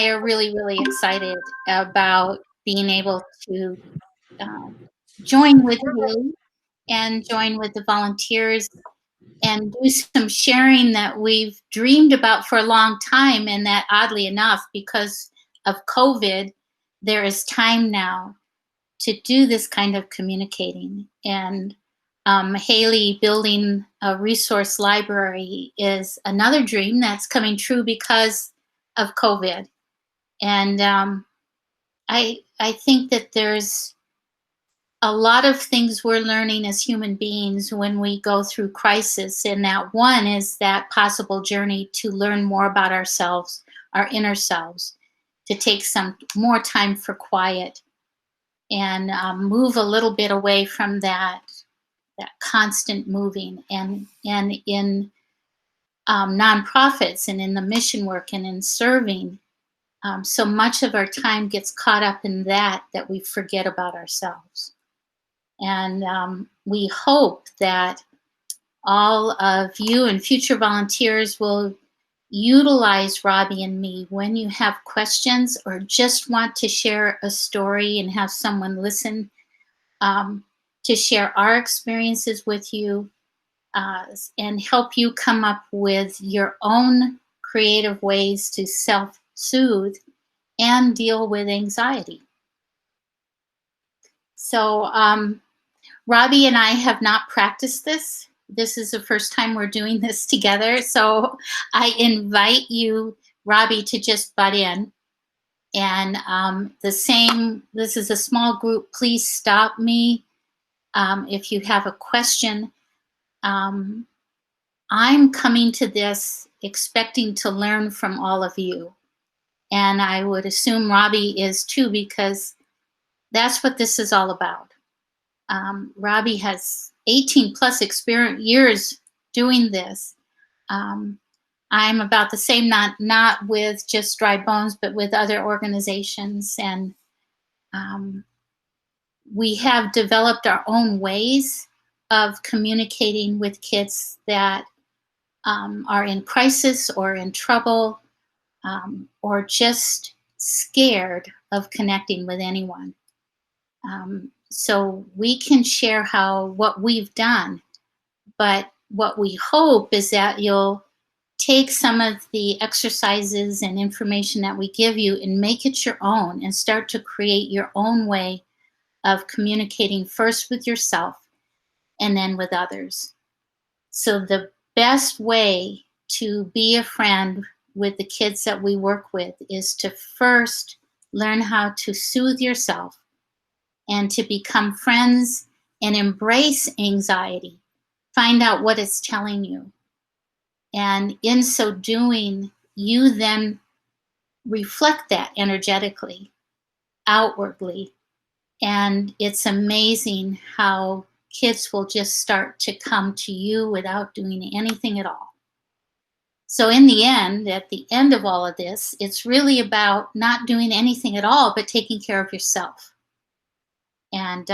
I are really, really excited about being able to um, join with Haley and join with the volunteers and do some sharing that we've dreamed about for a long time. And that, oddly enough, because of COVID, there is time now to do this kind of communicating. And Haley building a resource library is another dream that's coming true because of COVID. And I think that there's a lot of things we're learning as human beings when we go through crisis. And that one is that possible journey to learn more about ourselves, our inner selves, to take some more time for quiet and move a little bit away from that constant moving. And in nonprofits and in the mission work and in serving, so much of our time gets caught up in that we forget about ourselves. And we hope that all of you and future volunteers will utilize Robbie and me when you have questions or just want to share a story and have someone listen, to share our experiences with you and help you come up with your own creative ways to self-soothe and deal with anxiety. So Robbie and I have not practiced this. This is the first time we're doing this together. So I invite you, Robbie, to just butt in. And this is a small group. Please stop me if you have a question. I'm coming to this expecting to learn from all of you. And I would assume Robbie is too, because that's what this is all about. Robbie has 18 plus years doing this. I'm about the same, not with just Dry Bones, but with other organizations. And we have developed our own ways of communicating with kids that are in crisis or in trouble, or just scared of connecting with anyone. So we can share what we've done, but what we hope is that you'll take some of the exercises and information that we give you and make it your own and start to create your own way of communicating, first with yourself and then with others. So the best way to be a friend with the kids that we work with is to first learn how to soothe yourself and to become friends and embrace anxiety. Find out what it's telling you. And in so doing, you then reflect that energetically, outwardly. And it's amazing how kids will just start to come to you without doing anything at all. So in the end, at the end of all of this, it's really about not doing anything at all, but taking care of yourself. And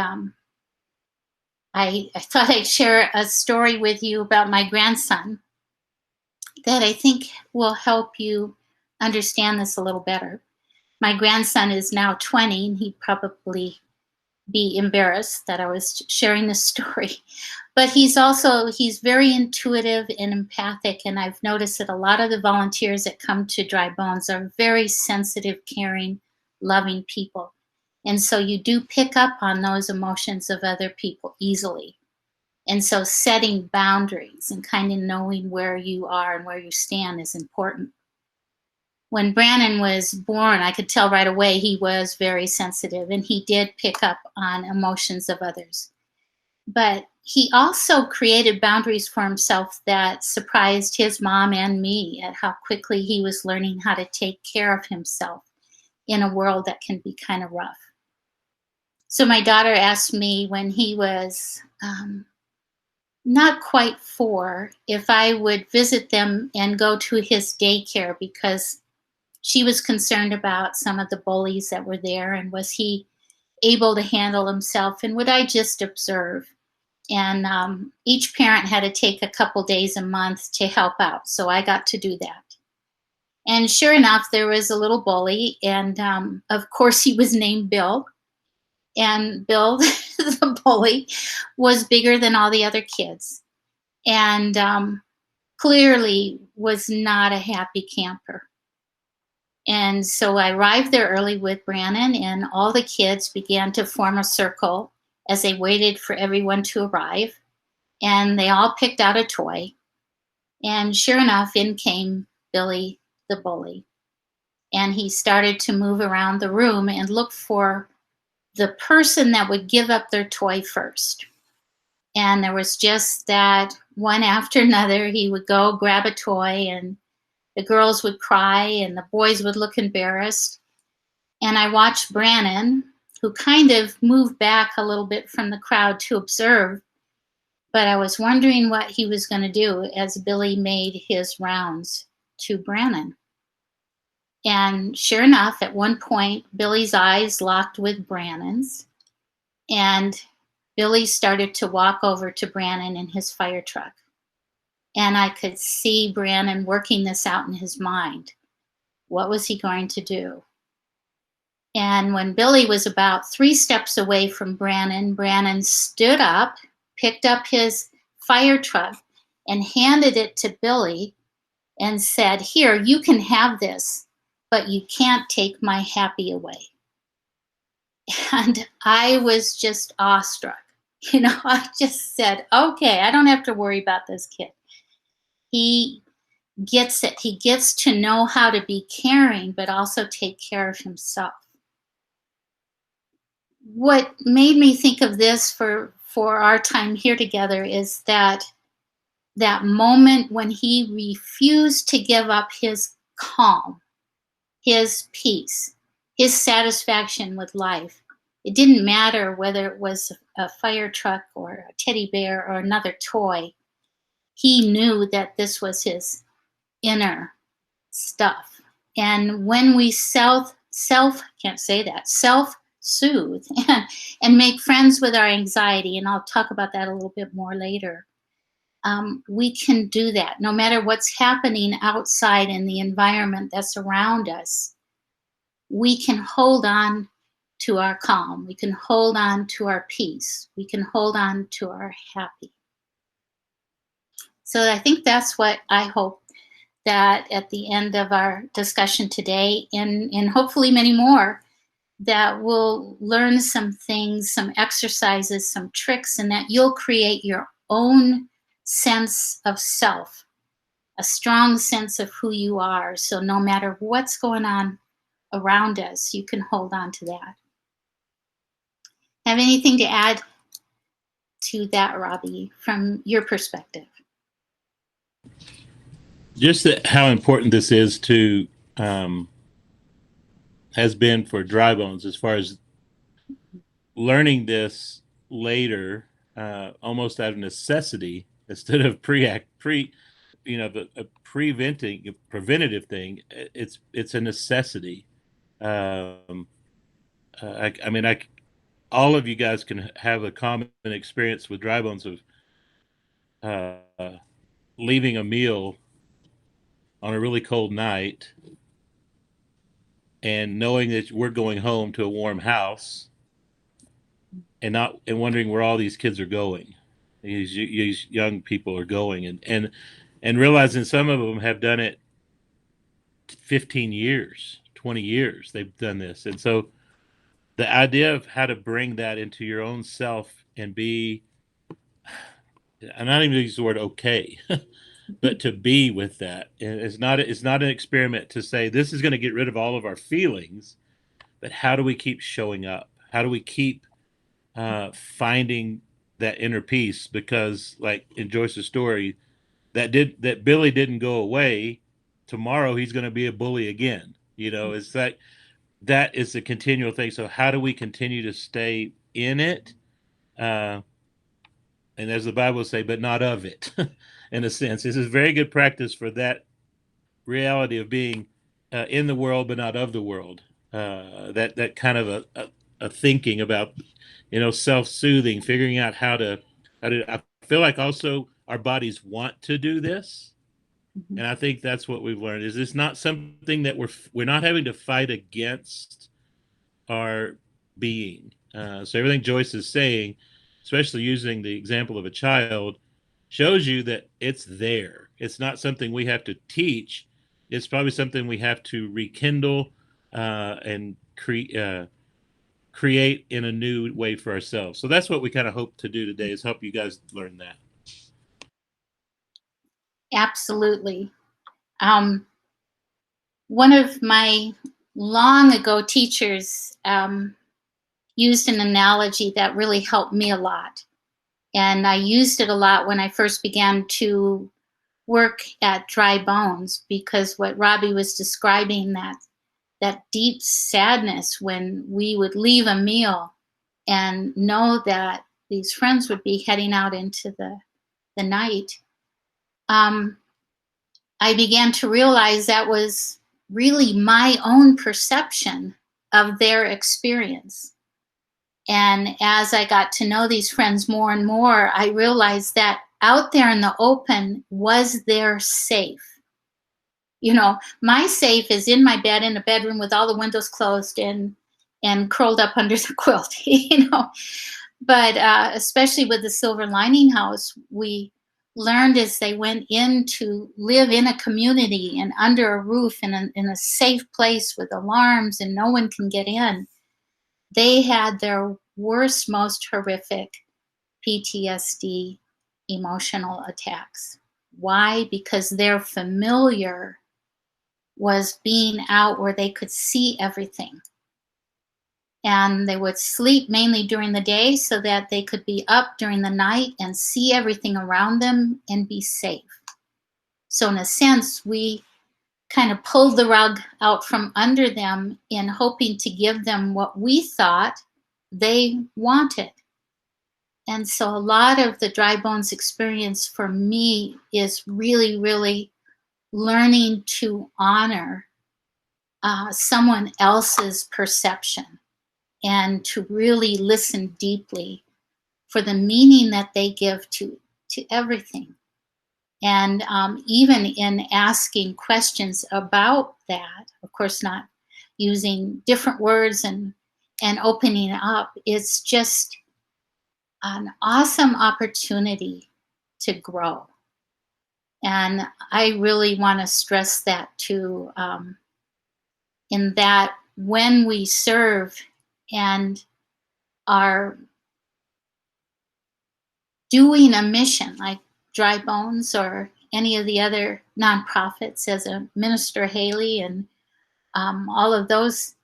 I thought I'd share a story with you about my grandson that I think will help you understand this a little better. My grandson is now 20, and he'd probably be embarrassed that I was sharing this story. But he's very intuitive and empathic, and I've noticed that a lot of the volunteers that come to Dry Bones are very sensitive, caring, loving people. And so you do pick up on those emotions of other people easily. And so setting boundaries and kind of knowing where you are and where you stand is important. When Brandon was born, I could tell right away he was very sensitive, and he did pick up on emotions of others. But he also created boundaries for himself that surprised his mom and me at how quickly he was learning how to take care of himself in a world that can be kind of rough. So my daughter asked me when he was not quite 4 if I would visit them and go to his daycare, because she was concerned about some of the bullies that were there, and was he able to handle himself, and would I just observe? And each parent had to take a couple days a month to help out, so I got to do that. And sure enough, there was a little bully, and of course, he was named Bill. And Bill, the bully, was bigger than all the other kids, and clearly was not a happy camper. And so I arrived there early with Brannon, and all the kids began to form a circle as they waited for everyone to arrive. And they all picked out a toy. And sure enough, in came Billy the bully. And he started to move around the room and look for the person that would give up their toy first. And there was just that one after another. He would go grab a toy, and the girls would cry, and the boys would look embarrassed. And I watched Brannon, who kind of moved back a little bit from the crowd to observe, but I was wondering what he was going to do as Billy made his rounds to Brannon. And sure enough, at one point, Billy's eyes locked with Brannon's, and Billy started to walk over to Brannon in his fire truck. And I could see Brannon working this out in his mind. What was he going to do? And when Billy was about 3 steps away from Brannon, Brannon stood up, picked up his fire truck, and handed it to Billy and said, "Here, you can have this, but you can't take my happy away." And I was just awestruck. I just said, okay, I don't have to worry about this kid. He gets it. He gets to know how to be caring, but also take care of himself. What made me think of this for our time here together is that moment when he refused to give up his calm, his peace, his satisfaction with life. It didn't matter whether it was a fire truck or a teddy bear or another toy. He knew that this was his inner stuff. And when we self soothe and make friends with our anxiety, and I'll talk about that a little bit more later, we can do that no matter what's happening outside in the environment that's around us. We can hold on to our calm. We can hold on to our peace. We can hold on to our happy. So I think that's what I hope that at the end of our discussion today, and hopefully many more, that we'll learn some things, some exercises, some tricks, and that you'll create your own sense of self, a strong sense of who you are. So no matter what's going on around us, you can hold on to that. Have anything to add to that, Robbie, from your perspective? Just how important this is to has been for Dry Bones as far as learning this later, almost out of necessity instead of the preventative thing. It's a necessity. Um, I mean, all of you guys can have a common experience with Dry Bones of leaving a meal on a really cold night and knowing that we're going home to a warm house and wondering where all these kids are going, these young people are going, and realizing some of them have done it 15 years, 20 years they've done this. And so the idea of how to bring that into your own self and be, I'm not even use the word okay, but to be with that. It's not an experiment to say this is going to get rid of all of our feelings, but how do we keep showing up? How do we keep finding that inner peace? Because, like in Joyce's story, that Billy didn't go away. Tomorrow he's going to be a bully again. It's like that is a continual thing. So how do we continue to stay in it? And as the Bible say, but not of it, in a sense. This is very good practice for that reality of being in the world, but not of the world. That kind of a thinking about, self-soothing, figuring out how to. I feel like also our bodies want to do this, Mhm. And I think that's what we've learned is it's not something that we're not having to fight against our being. So everything Joyce is saying, especially using the example of a child, shows you that it's there. It's not something we have to teach. It's probably something we have to rekindle and create in a new way for ourselves. So that's what we kind of hope to do today is help you guys learn that. Absolutely. Um, One of my long ago teachers used an analogy that really helped me a lot. And I used it a lot when I first began to work at Dry Bones, because what Robbie was describing, that deep sadness when we would leave a meal and know that these friends would be heading out into the night, um, I began to realize that was really my own perception of their experience. And as I got to know these friends more and more, I realized that out there in the open was their safe. You know, my safe is in my bed in a bedroom with all the windows closed and curled up under the quilt, But especially with the Silver Lining House, we learned as they went in to live in a community and under a roof in a safe place with alarms and no one can get in. They had their worst, most horrific PTSD emotional attacks. Why? Because their familiar was being out where they could see everything. And they would sleep mainly during the day so that they could be up during the night and see everything around them and be safe. So, in a sense, we kind of pulled the rug out from under them in hoping to give them what we thought they wanted. And so, a lot of the Dry Bones experience for me is really, really learning to honor someone else's perception and to really listen deeply for the meaning that they give to everything. And even in asking questions about that, of course, not using different words and opening up, it's just an awesome opportunity to grow. And I really want to stress that too, in that when we serve and are doing a mission like Dry Bones or any of the other nonprofits as a minister Haley and all of those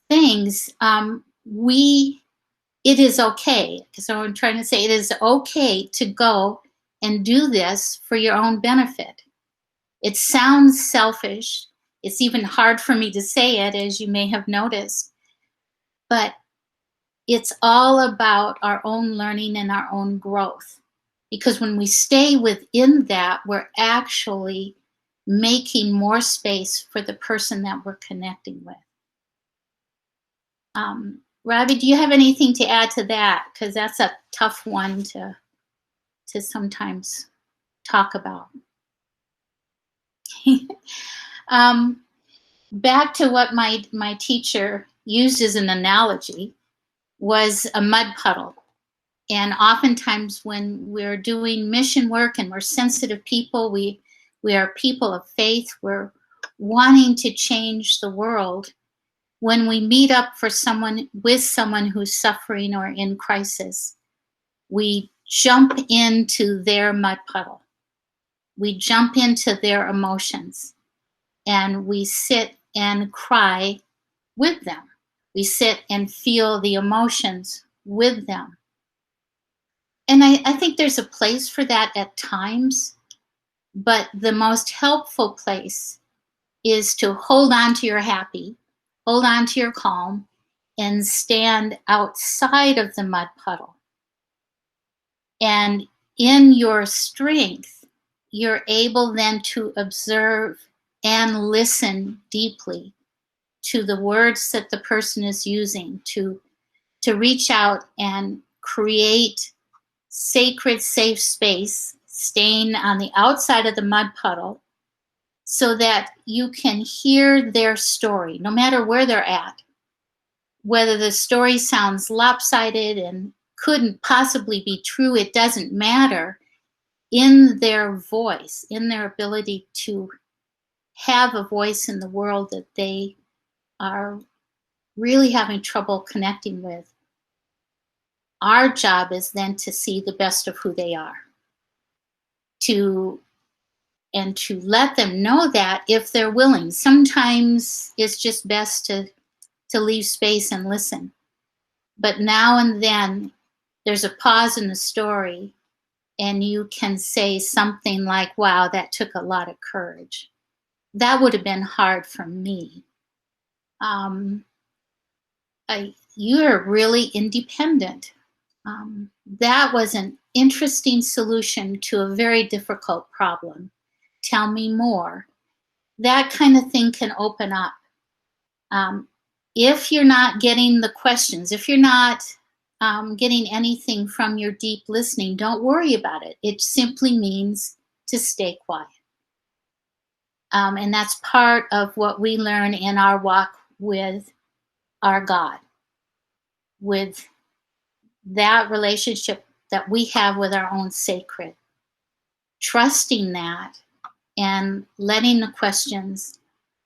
things, it is okay. So I'm trying to say it is okay to go and do this for your own benefit. It sounds selfish. It's even hard for me to say it, as you may have noticed, but it's all about our own learning and our own growth. Because when we stay within that, we're actually making more space for the person that we're connecting with. Robbie, do you have anything to add to that? Because that's a tough one to sometimes talk about. um, Back to what my teacher used as an analogy was a mud puddle. And oftentimes when we're doing mission work and we're sensitive people, we are people of faith, we're wanting to change the world. When we meet up with someone who's suffering or in crisis, we jump into their mud puddle. We jump into their emotions and we sit and cry with them. We sit and feel the emotions with them. And I think there's a place for that at times, but the most helpful place is to hold on to your happy, hold on to your calm, and stand outside of the mud puddle. And in your strength, you're able then to observe and listen deeply to the words that the person is using to reach out and create sacred, safe space, staying on the outside of the mud puddle so that you can hear their story, no matter where they're at. Whether the story sounds lopsided and couldn't possibly be true, it doesn't matter. In their voice, in their ability to have a voice in the world that they are really having trouble connecting with, our job is then to see the best of who they are. And to let them know that if they're willing. Sometimes it's just best to leave space and listen. But now and then there's a pause in the story and you can say something like, wow, that took a lot of courage. That would have been hard for me. You're really independent. That was an interesting solution to a very difficult problem. Tell me more. That kind of thing can open up. If you're not getting the questions, if you're not getting anything from your deep listening, don't worry about it. It simply means to stay quiet. And that's part of what we learn in our walk with our God, with that relationship that we have with our own sacred. Trusting that and letting the questions,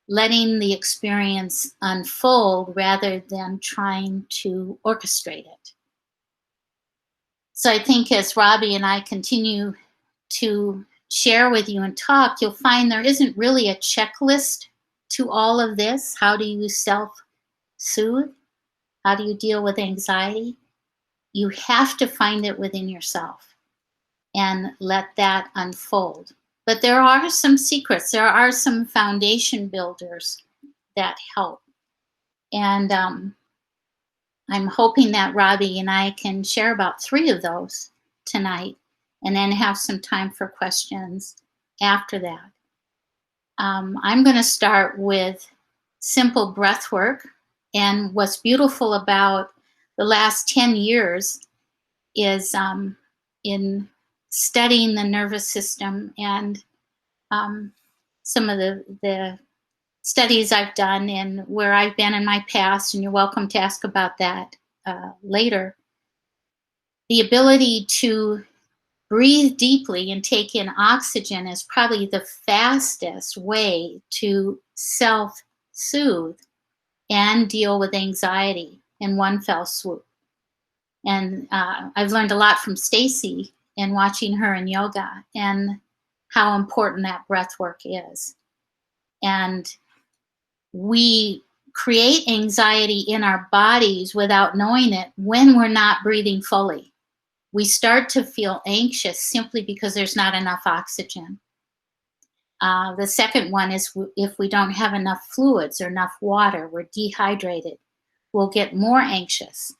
letting the experience unfold rather than trying to orchestrate it. So I think as Robbie and I continue to share with you and talk, you'll find there isn't really a checklist to all of this. How do you self-soothe? How do you deal with anxiety? You have to find it within yourself and let that unfold. But there are some secrets. There are some foundation builders that help. And I'm hoping that Robbie and I can share about 3 of those tonight and then have some time for questions after that. I'm going to start with simple breath work. And what's beautiful about the last 10 years is in studying the nervous system and some of the studies I've done and where I've been in my past, and you're welcome to ask about that later. The ability to breathe deeply and take in oxygen is probably the fastest way to self-soothe and deal with anxiety in one fell swoop. And I've learned a lot from Stacy in watching her in yoga and how important that breath work is. And we create anxiety in our bodies without knowing it when we're not breathing fully. We start to feel anxious simply because there's not enough oxygen. The second one is if we don't have enough fluids or enough water, we're dehydrated, we'll get more anxious.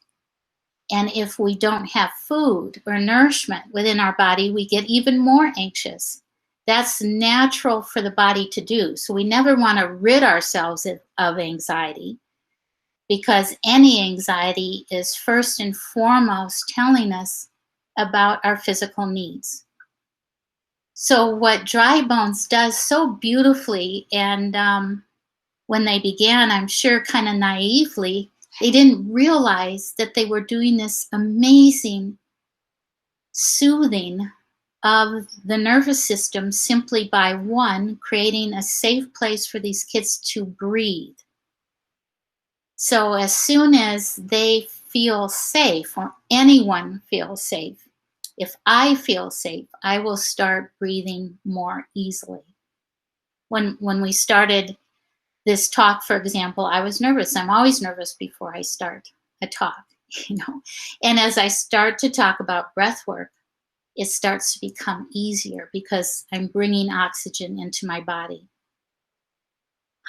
And if we don't have food or nourishment within our body, we get even more anxious. That's natural for the body to do. So we never want to rid ourselves of anxiety, because any anxiety is first and foremost telling us about our physical needs. So what Dry Bones does so beautifully, and when they began, I'm sure kind of naively, they didn't realize that they were doing this amazing soothing of the nervous system simply by, one, creating a safe place for these kids to breathe. So as soon as they feel safe, or anyone feels safe, if I feel safe, I will start breathing more easily. When we started this talk, for example, I was nervous. I'm always nervous before I start a talk, And as I start to talk about breath work, it starts to become easier because I'm bringing oxygen into my body.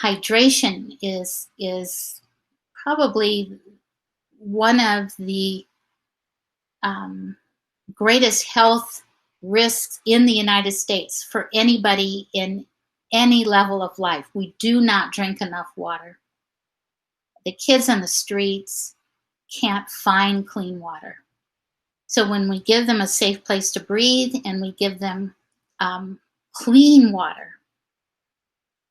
Hydration is probably one of the greatest health risks in the United States for anybody in any level of life. We do not drink enough water. The kids on the streets can't find clean water. So when we give them a safe place to breathe and we give them um, clean water,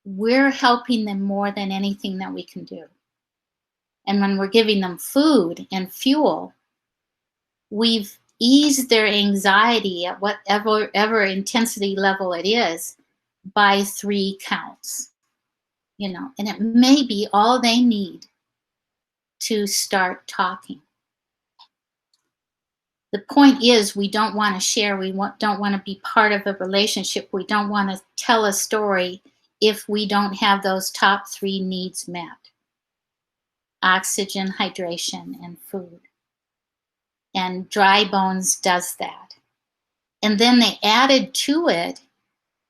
we're helping them more than anything that we can do. And when we're giving them food and fuel, we've eased their anxiety at whatever ever intensity level it is by 3 counts, and it may be all they need to start talking. The point is, we don't want to share, don't want to be part of a relationship, we don't want to tell a story if we don't have those top 3 needs met: oxygen, hydration, and food. And Dry Bones does that. And then they added to it,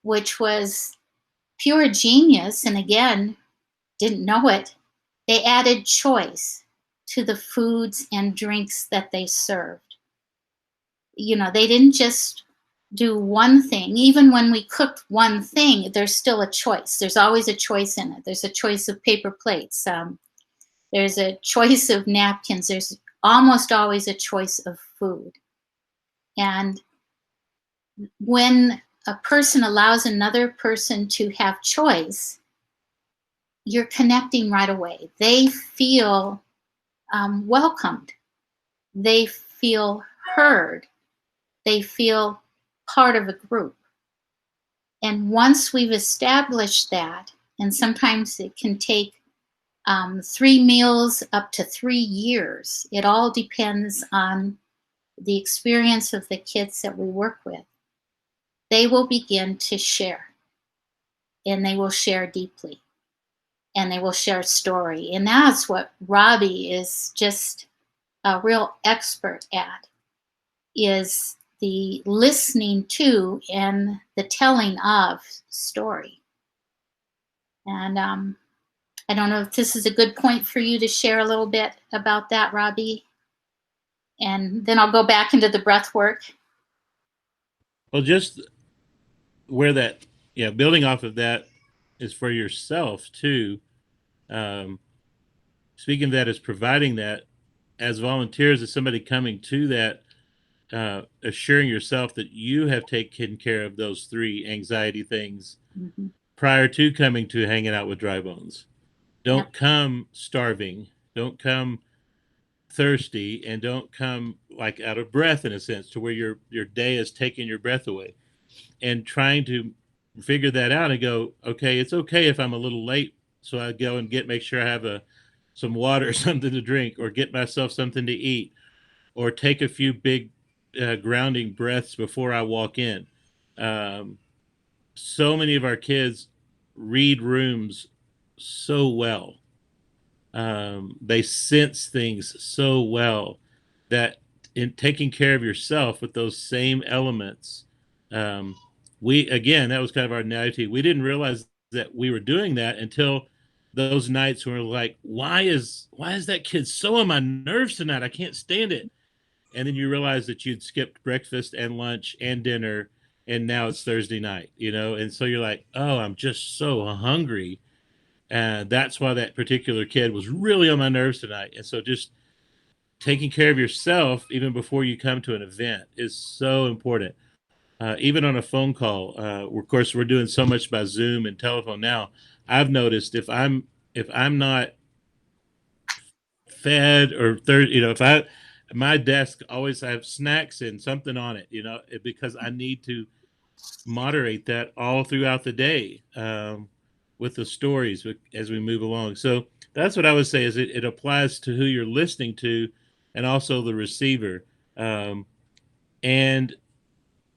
which was pure genius, and again, didn't know it, they added choice to the foods and drinks that they served. They didn't just do one thing. Even when we cooked one thing, there's still a choice. There's always a choice in it. There's a choice of paper plates. There's a choice of napkins. There's almost always a choice of food. And when a person allows another person to have choice, you're connecting right away. They feel welcomed. They feel heard. They feel part of a group. And once we've established that, and sometimes it can take 3 meals up to 3 years, it all depends on the experience of the kids that we work with, they will begin to share. And they will share deeply. And they will share story. And that's what Robbie is just a real expert at, is the listening to and the telling of story. And I don't know if this is a good point for you to share a little bit about that, Robbie. And then I'll go back into the breath work. Well, just where that, yeah, building off of that is for yourself too. Um, Speaking of that, is providing that as volunteers, as somebody coming to that, assuring yourself that you have taken care of those 3 anxiety things Mm-hmm. prior to coming to hanging out with Dry Bones. Yep. Don't come starving. Don't come thirsty, and don't come like out of breath in a sense, to where your day is taking your breath away. And trying to figure that out and go, okay, it's okay if I'm a little late, so I go and make sure I have some water or something to drink, or get myself something to eat, or take a few big grounding breaths before I walk in. Um, so many of our kids read rooms so well. They sense things so well that in taking care of yourself with those same elements, um, that was kind of our naivety. We didn't realize that we were doing that until those nights when we were like, why is that kid so on my nerves tonight? I can't stand it. And then you realize that you'd skipped breakfast and lunch and dinner, and now it's Thursday night, and so you're like, oh, I'm just so hungry. And that's why that particular kid was really on my nerves tonight. And so just taking care of yourself even before you come to an event is so important. Even on a phone call, of course, we're doing so much by Zoom and telephone now. I've noticed if I'm not fed or if I my desk always have snacks and something on it, because I need to moderate that all throughout the day, with the stories as we move along. So that's what I would say, is it applies to who you're listening to, and also the receiver. And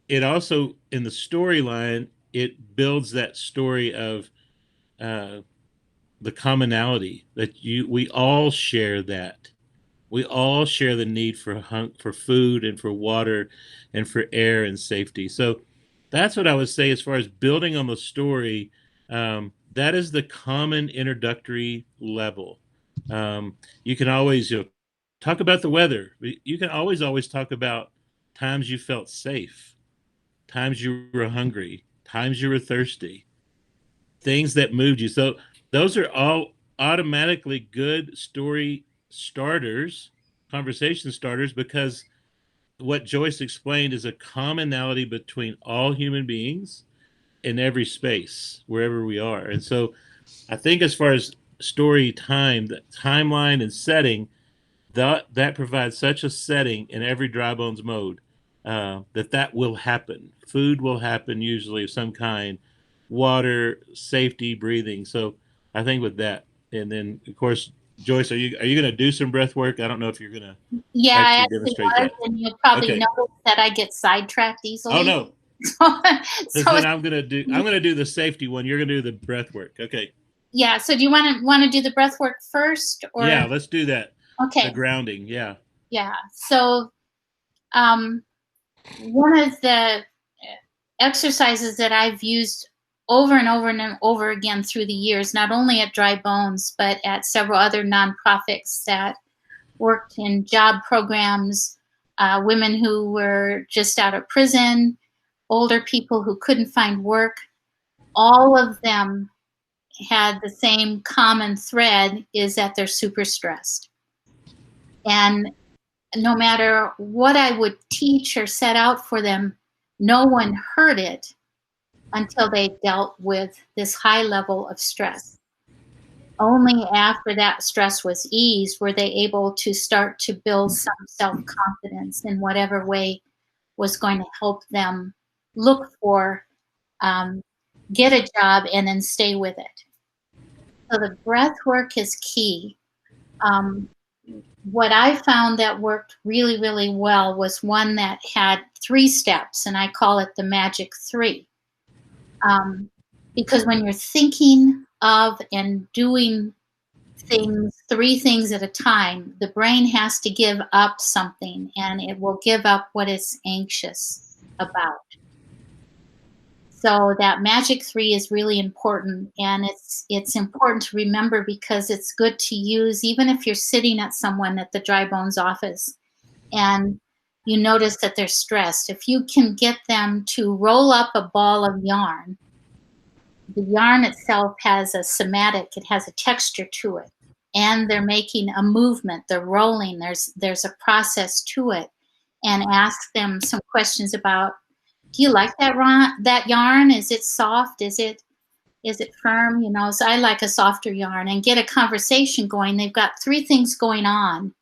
it also, in the storyline, it builds that story of uh, the commonality that we all share that. We all share the need for food and for water and for air and safety. So that's what I would say as far as building on the story. That is the common introductory level. You can always talk about the weather. You can always talk about times you felt safe, times you were hungry, times you were thirsty, things that moved you. So those are all automatically good story starters, conversation starters, because what Joyce explained is a commonality between all human beings in every space, wherever we are. And so I think as far as story time, the timeline and setting, that provides such a setting in every dry bones mode that will happen. Food will happen usually of some kind, water, safety, breathing. So I think with that, and then of course, Joyce, are you going to do some breath work? I don't know if you're going to Yeah, I actually actually demonstrate was, that. and you'll probably Okay. notice that I get sidetracked Oh easily. no, So, because so then I'm gonna do the safety one. You're gonna do the breath work. Okay. yeah. So do you want to do the breath work first, or Yeah, let's do that. The okay? grounding. Yeah. Yeah. So um, one of the exercises that I've used over and over and over again through the years, not only at Dry Bones, but at several other nonprofits that worked in job programs, women who were just out of prison, older people who couldn't find work, all of them had the same common thread, is that they're super stressed. And no matter what I would teach or set out for them, no one heard it until they dealt with this high level of stress. Only after that stress was eased were they able to start to build some self-confidence in whatever way was going to help them look for, um, get a job, and then stay with it. So the breath work is key. Um, what I found that worked really, really well was one that had 3 steps, and I call it the magic 3. Um, because when you're thinking of and doing things, 3 things at a time, the brain has to give up something, and it will give up what it's anxious about. So that magic 3 is really important, and it's important to remember because it's good to use even if you're sitting at someone at the Dry Bones office and you notice that they're stressed. If you can get them to roll up a ball of yarn, the yarn itself has a somatic, it has a texture to it, and they're making a movement, they're rolling, there's a process to it, and ask them some questions about, do you like that yarn? Is it soft? Is it firm? So I like a softer yarn, and get a conversation going. They've got 3 things going on,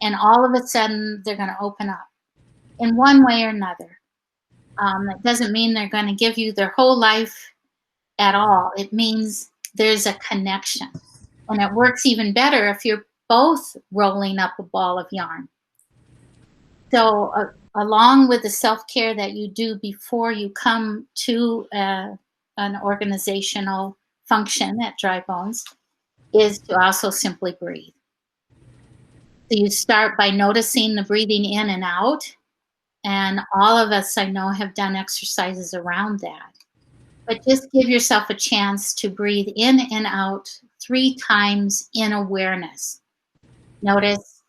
and all of a sudden they're going to open up in one way or another. That doesn't mean they're going to give you their whole life at all. It means there's a connection. And it works even better if you're both rolling up a ball of yarn. So, along with the self care that you do before you come to an organizational function at Dry Bones, is to also simply breathe. So, you start by noticing the breathing in and out. And all of us, I know, have done exercises around that. But just give yourself a chance to breathe in and out 3 times in awareness. Notice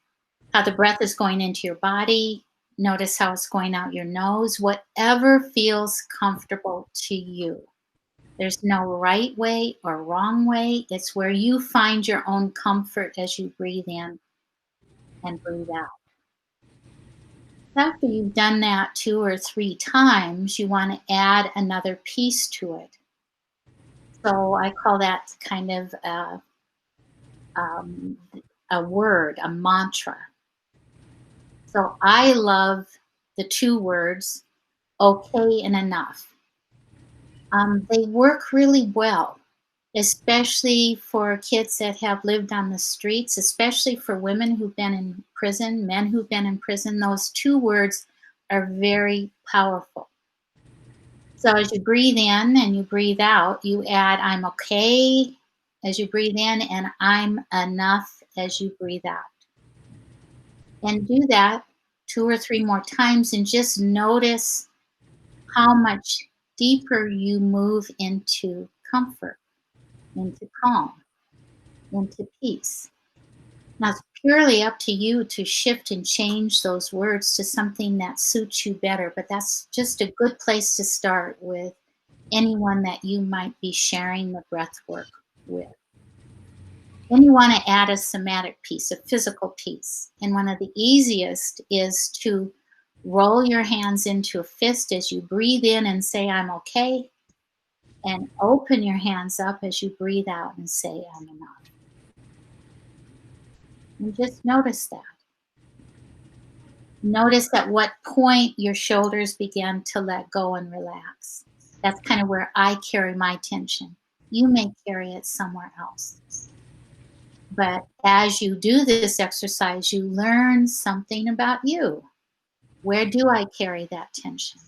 how the breath is going into your body. Notice how it's going out your nose, whatever feels comfortable to you. There's no right way or wrong way. It's where you find your own comfort as you breathe in and breathe out. After you've done that 2 or 3 times, you want to add another piece to it. So I call that kind of um, a word, a mantra. So I love the 2 words, okay and enough. They work really well, especially for kids that have lived on the streets, especially for women who've been in prison, men who've been in prison. Those 2 words are very powerful. So as you breathe in and you breathe out, you add I'm okay as you breathe in and I'm enough as you breathe out. And do that 2 or 3 more times and just notice how much deeper you move into comfort, into calm, into peace. Now, it's purely up to you to shift and change those words to something that suits you better, but that's just a good place to start with anyone that you might be sharing the breath work with. Then you want to add a somatic piece, a physical piece. And one of the easiest is to Roll your hands into a fist as you breathe in and say, I'm okay. And open your hands up as you breathe out and say, I'm enough. And just notice that. Notice at what point your shoulders begin to let go and relax. That's kind of where I carry my tension. You may carry it somewhere else. But as you do this exercise, you learn something about you. Where do I carry that tension?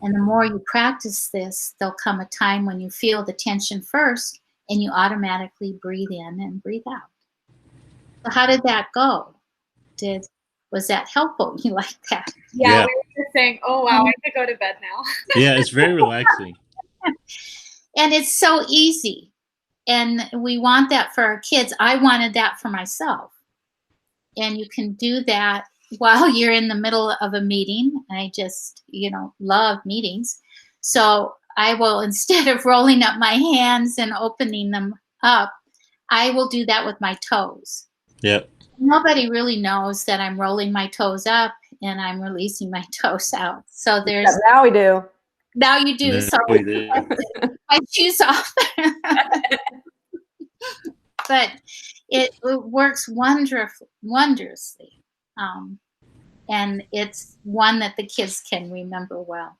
And the more you practice this, there'll come a time when you feel the tension first and you automatically breathe in and breathe out. So how did that go? Was that helpful? You like that? Yeah, we were just saying, oh wow, I could go to bed now. Yeah, it's very relaxing. And it's so easy. And we want that for our kids. I wanted that for myself. And you can do that while you're in the middle of a meeting. I just, love meetings. So I will, instead of rolling up my hands and opening them up, I will do that with my toes. Yep. Nobody really knows that I'm rolling my toes up and I'm releasing my toes out. So there's now we do. Now you do. No, so we do. my shoes off. But it works wondrously. And it's one that the kids can remember well.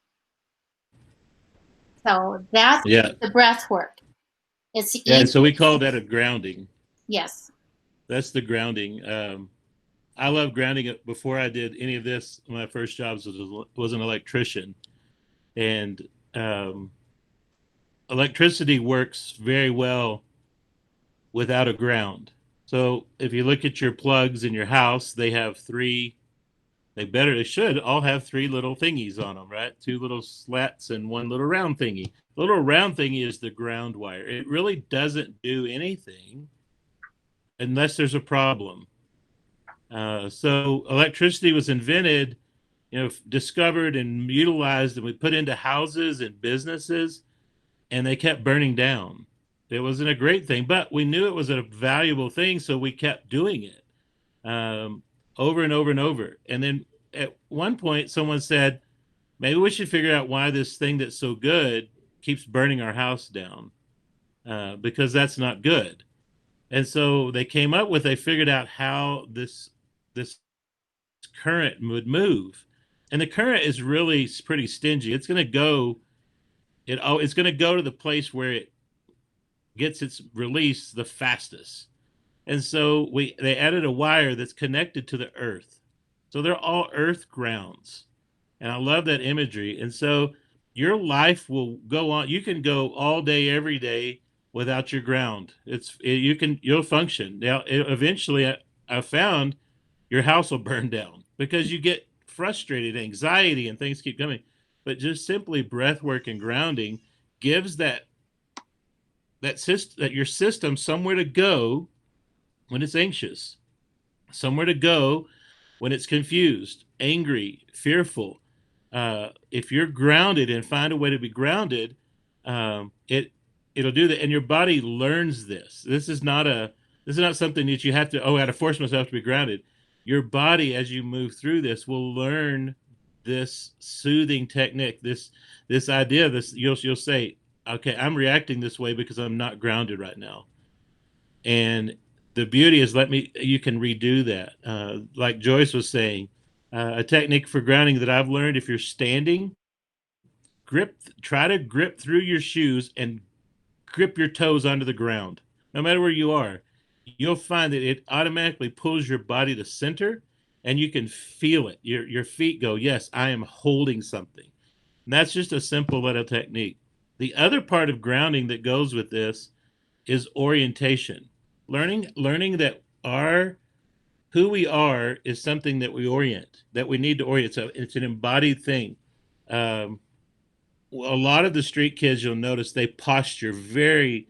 So that's the breath work. It's easy. And so we call that a grounding. Yes. That's the grounding. I love grounding. Before I did any of this, my first job was an electrician. And electricity works very well without a ground. So if you look at your plugs in your house, they should all have three little thingies on them, right? Two little slats and one little round thingy. The little round thingy is the ground wire. It really doesn't do anything unless there's a problem. So electricity was invented, discovered and utilized, and we put into houses and businesses, and they kept burning down. It wasn't a great thing, but we knew it was a valuable thing, so we kept doing it over and over and over. And then at one point, someone said, maybe we should figure out why this thing that's so good keeps burning our house down, because that's not good. And so they figured out how this current would move. And the current is really pretty stingy. It's going to go to the place where it gets its release the fastest. And so they added a wire that's connected to the earth. So they're all earth grounds. And I love that imagery. And so your life will go on. You can go all day, every day without your ground. You'll function. Now, eventually I found your house will burn down because you get frustrated, anxiety, and things keep coming. But just simply breath work and grounding gives that your system somewhere to go when it's anxious, somewhere to go when it's confused, angry, fearful. If you're grounded and find a way to be grounded, it'll do that, and your body learns this. This is not something that you have to. Oh, I got to force myself to be grounded. Your body, as you move through this, will learn this soothing technique. This idea. You'll say, okay, I'm reacting this way because I'm not grounded right now, and the beauty is you can redo that. Like Joyce was saying, a technique for grounding that I've learned: if you're standing, try to grip through your shoes and grip your toes onto the ground. No matter where you are, you'll find that it automatically pulls your body to center, and you can feel it. Your feet go, yes, I am holding something. And that's just a simple little technique. The other part of grounding that goes with this is orientation. Learning that who we are is something that we need to orient. So it's an embodied thing. A lot of the street kids, you'll notice, they posture very,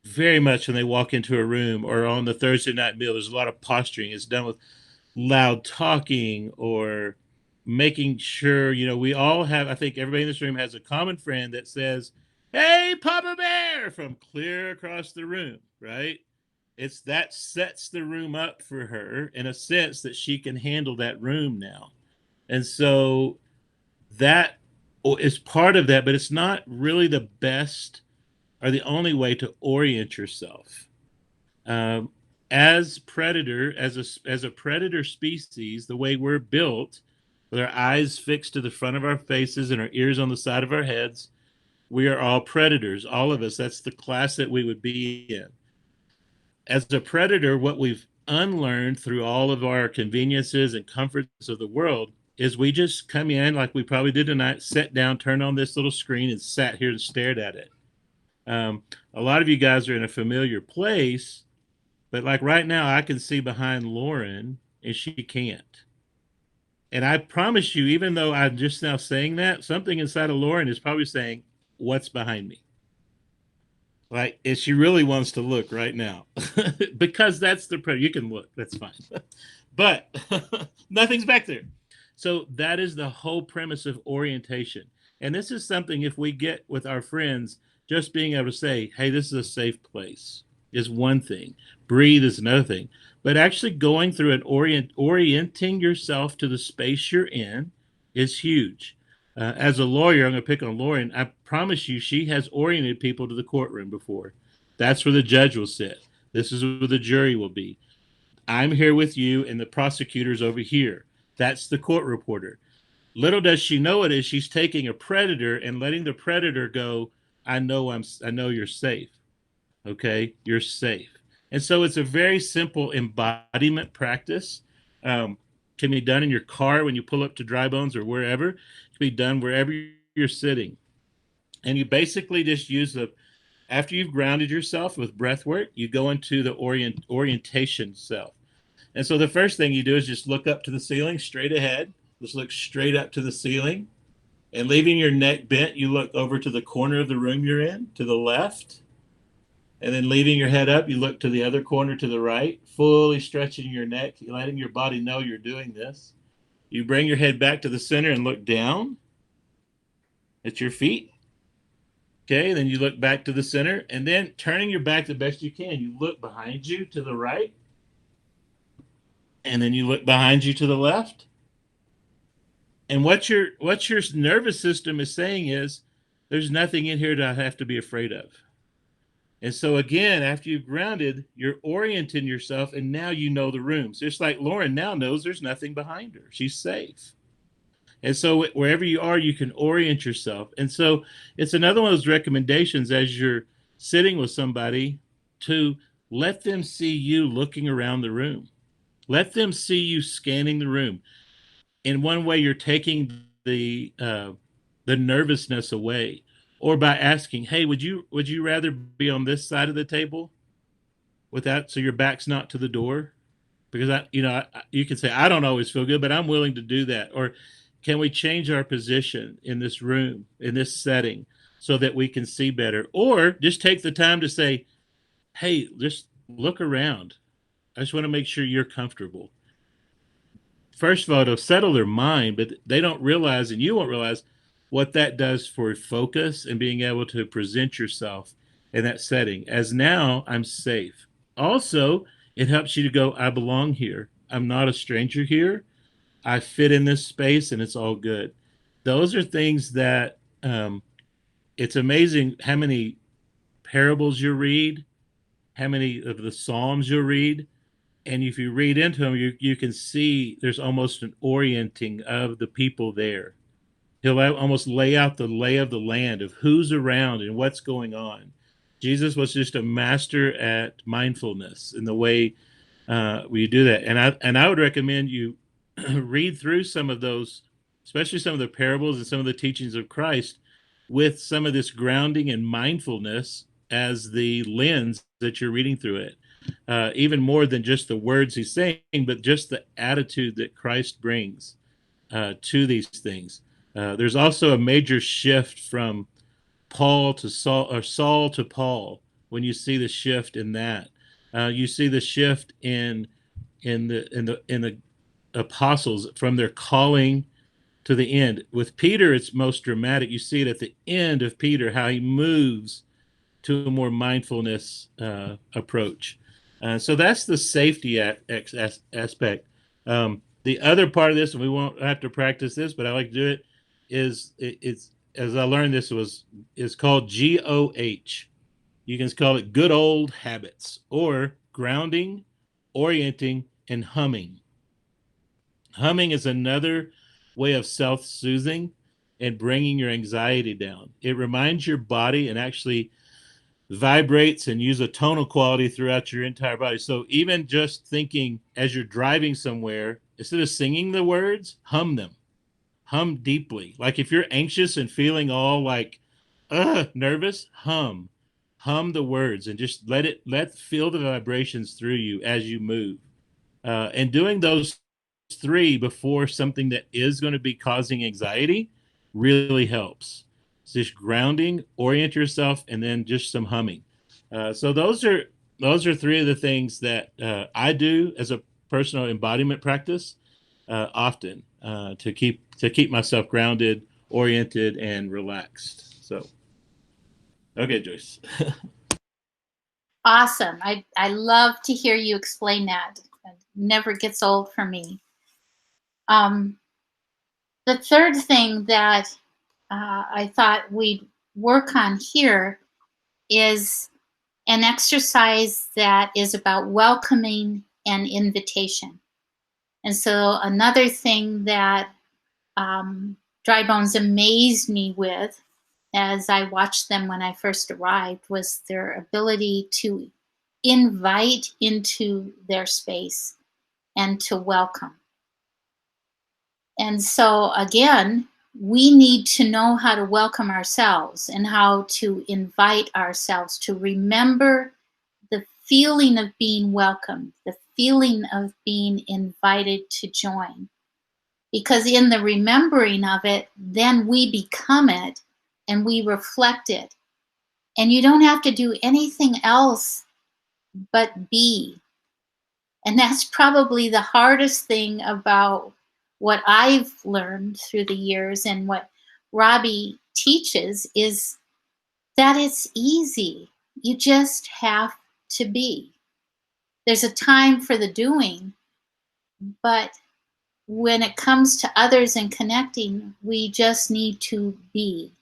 very much when they walk into a room, or on the Thursday night meal. There's a lot of posturing. It's done with loud talking or making sure, we all have, I think everybody in this room has a common friend that says, "Hey, Papa Bear," from clear across the room, right? That sets the room up for her in a sense that she can handle that room now. And so that is part of that, but it's not really the best or the only way to orient yourself. Um, as a predator species, the way we're built, with our eyes fixed to the front of our faces and our ears on the side of our heads, we are all predators, all of us. That's the class that we would be in. As a predator, what we've unlearned through all of our conveniences and comforts of the world is we just come in like we probably did tonight, sat down, turned on this little screen, and sat here and stared at it. A lot of you guys are in a familiar place, but like right now, I can see behind Lauren and she can't. And I promise you, even though I'm just now saying that, something inside of Lauren is probably saying, "What's behind me?" Like, if she really wants to look right now, because that's the you can look, that's fine, but nothing's back there. So that is the whole premise of orientation. And this is something, if we get with our friends, just being able to say, "Hey, this is a safe place," is one thing. Breathe is another thing. But actually going through and orienting yourself to the space you're in is huge. As a lawyer, I'm going to pick on Lauren. I promise you, she has oriented people to the courtroom before. That's where the judge will sit. This is where the jury will be. I'm here with you, and the prosecutor's over here. That's the court reporter. Little does she know it is she's taking a predator and letting the predator go. I know you're safe. Okay, you're safe. And so it's a very simple embodiment practice. Um, can be done in your car when you pull up to Dry Bones or wherever. It can be done wherever you're sitting. And you basically just use the, after you've grounded yourself with breath work, you go into the orientation self. And so the first thing you do is just look up to the ceiling straight ahead. Just look straight up to the ceiling. And leaving your neck bent, you look over to the corner of the room you're in, to the left. And then leaving your head up, you look to the other corner to the right, fully stretching your neck, letting your body know you're doing this. You bring your head back to the center and look down at your feet. Okay, then you look back to the center, and then turning your back the best you can, you look behind you to the right, and then you look behind you to the left. And what your nervous system is saying is, there's nothing in here that I have to be afraid of. And so again, after you've grounded, you're orienting yourself, and now you know the rooms. Just like Lauren now knows there's nothing behind her. She's safe. And so wherever you are, you can orient yourself. And so it's another one of those recommendations as you're sitting with somebody to let them see you looking around the room. Let them see you scanning the room. In one way, you're taking the nervousness away, or by asking, "Hey, would you rather be on this side of the table without so your back's not to the door?" Because you can say, "I don't always feel good, but I'm willing to do that." Or can we change our position in this room, in this setting, so that we can see better? Or just take the time to say, "Hey, just look around. I just want to make sure you're comfortable." First of all, it'll settle their mind, but they don't realize, and you won't realize, what that does for focus and being able to present yourself in that setting as, now I'm safe. Also, it helps you to go, "I belong here. I'm not a stranger here. I fit in this space and it's all good." Those are things that it's amazing how many parables you read, how many of the Psalms you read. And if you read into them, you can see there's almost an orienting of the people there. He'll almost lay out the lay of the land of who's around and what's going on. Jesus was just a master at mindfulness in the way we do that. And I would recommend you read through some of those, especially some of the parables and some of the teachings of Christ, with some of this grounding and mindfulness as the lens that you're reading through it. Even more than just the words he's saying, but just the attitude that Christ brings to these things. There's also a major shift from Paul to Saul, or Saul to Paul. When you see the shift in that, you see the shift in the apostles from their calling to the end. With Peter, it's most dramatic. You see it at the end of Peter, how he moves to a more mindfulness approach. So that's the safety aspect. The other part of this, and we won't have to practice this, but I like to do it, it's as I learned this is called GOH. You can call it good old habits or grounding, orienting, and humming. Humming is another way of self-soothing and bringing your anxiety down. It reminds your body and actually vibrates and use a tonal quality throughout your entire body. So even just thinking as you're driving somewhere, instead of singing the words, hum them. Hum deeply. Like if you're anxious and feeling all like nervous, hum the words and just let feel the vibrations through you as you move. And doing those three before something that is going to be causing anxiety really helps. So just grounding, orient yourself, and then just some humming. So those are three of the things that I do as a personal embodiment practice often to keep myself grounded, oriented, and relaxed. So, okay, Joyce. Awesome. I love to hear you explain that. It never gets old for me. Um, the third thing that I thought we'd work on here is an exercise that is about welcoming and invitation. And so another thing that Dry Bones amazed me with as I watched them when I first arrived was their ability to invite into their space and to welcome. And so, again, we need to know how to welcome ourselves and how to invite ourselves to remember the feeling of being welcomed, the feeling of being invited to join. Because in the remembering of it, then we become it and we reflect it. And you don't have to do anything else but be. And that's probably the hardest thing about what I've learned through the years and what Robbie teaches is that it's easy. You just have to be. There's a time for the doing, but when it comes to others and connecting, we just need to be.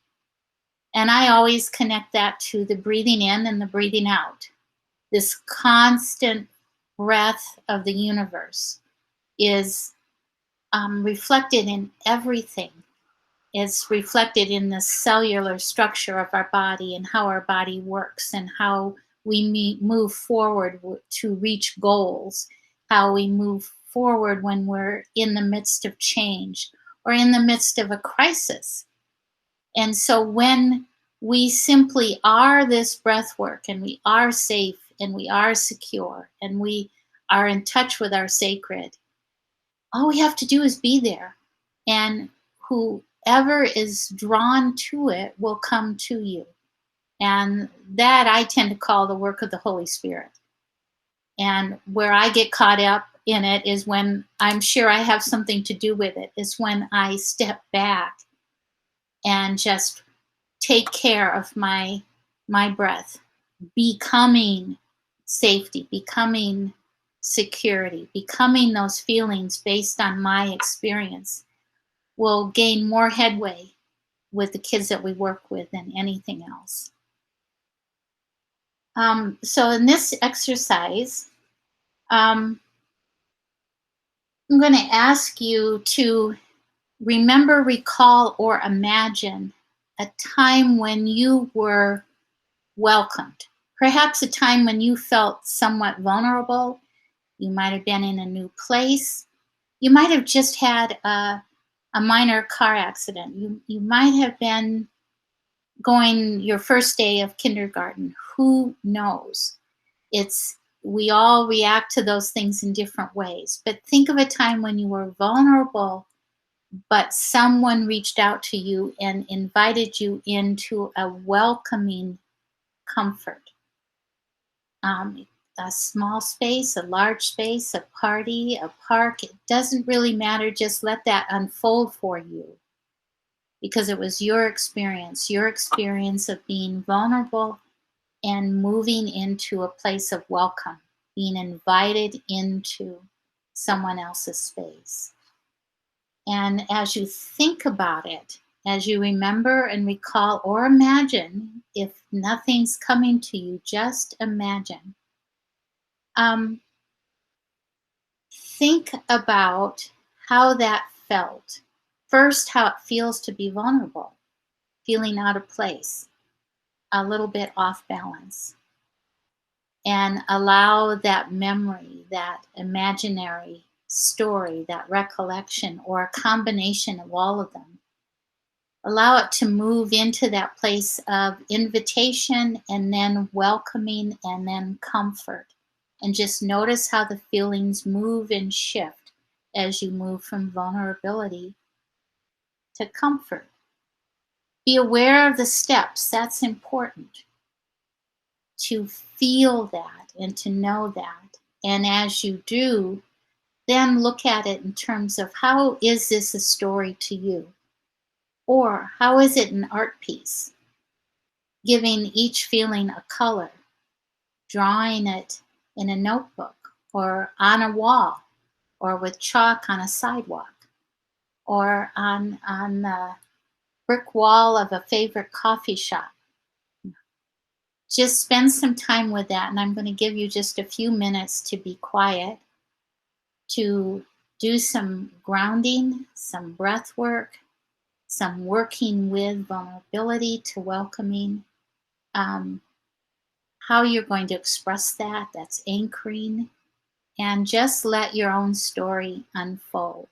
And I always connect that to the breathing in and the breathing out. This constant breath of the universe is reflected in everything. It's reflected in the cellular structure of our body and how our body works and how we move forward to reach goals, how we move forward when we're in the midst of change or in the midst of a crisis. And so when we simply are this breath work and we are safe and we are secure and we are in touch with our sacred, all we have to do is be there. And whoever is drawn to it will come to you. And that I tend to call the work of the Holy Spirit. And where I get caught up in it is when I'm sure I have something to do with it, is when I step back and just take care of my breath, becoming safety, becoming security, becoming those feelings based on my experience will gain more headway with the kids that we work with than anything else. So in this exercise, I'm going to ask you to remember, recall, or imagine a time when you were welcomed. Perhaps a time when you felt somewhat vulnerable. You might have been in a new place. You might have just had a minor car accident. You might have been going your first day of kindergarten. Who knows? We all react to those things in different ways. But think of a time when you were vulnerable, but someone reached out to you and invited you into a welcoming comfort. A small space, a large space, a party, a park, it doesn't really matter. Just let that unfold for you because it was your experience of being vulnerable and moving into a place of welcome, being invited into someone else's space. And as you think about it, as you remember and recall or imagine, if nothing's coming to you, just imagine. Um, think about how that felt. First, how it feels to be vulnerable, feeling out of place, a little bit off balance. And allow that memory, that imaginary story, that recollection, or a combination of all of them, allow it to move into that place of invitation and then welcoming and then comfort. And just notice how the feelings move and shift as you move from vulnerability to comfort. Be aware of the steps, that's important, to feel that and to know that. And as you do, then look at it in terms of how is this a story to you? Or how is it an art piece? Giving each feeling a color, drawing it in a notebook or on a wall or with chalk on a sidewalk or on the brick wall of a favorite coffee shop. Just spend some time with that, and I'm going to give you just a few minutes to be quiet, to do some grounding, some breath work, some working with vulnerability to welcoming. How you're going to express that, that's anchoring, and just let your own story unfold.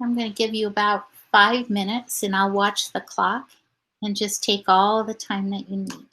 I'm going to give you about 5 minutes and I'll watch the clock and just take all the time that you need.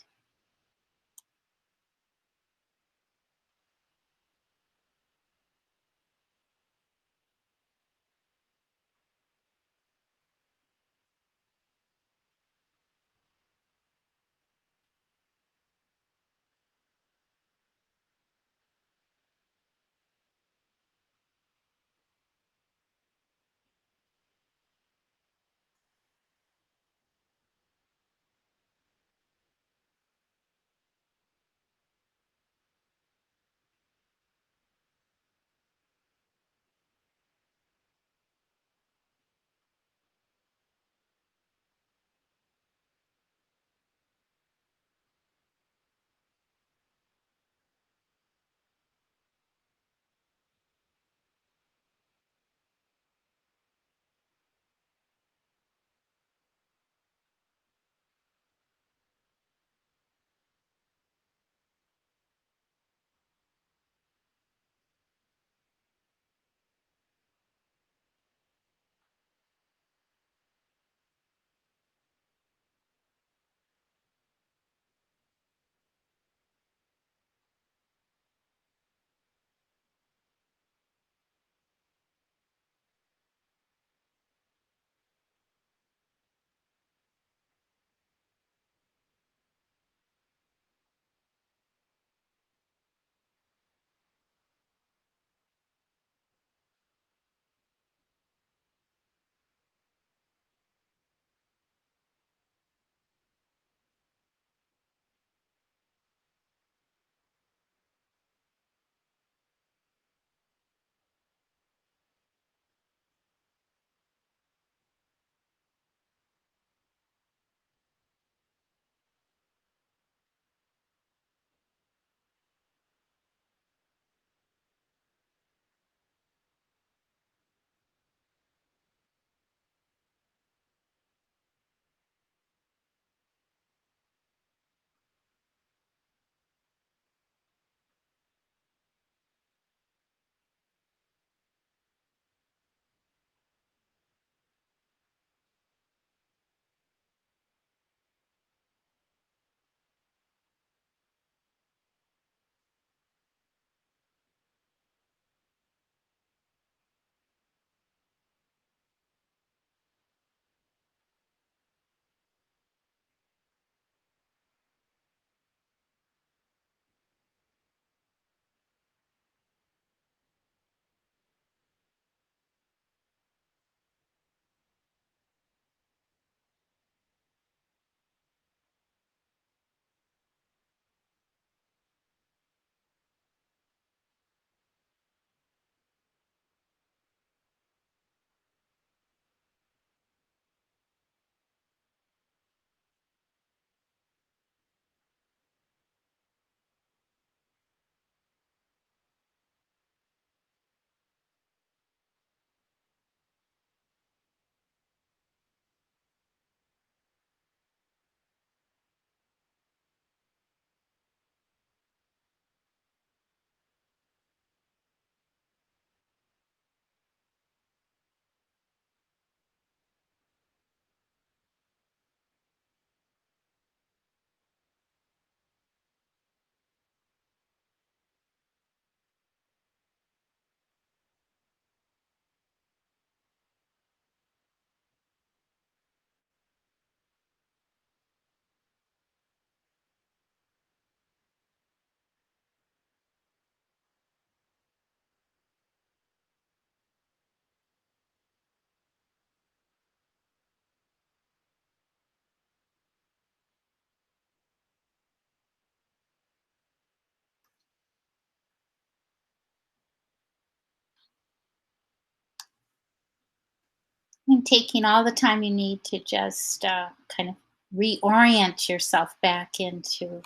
taking all the time you need to just kind of reorient yourself back into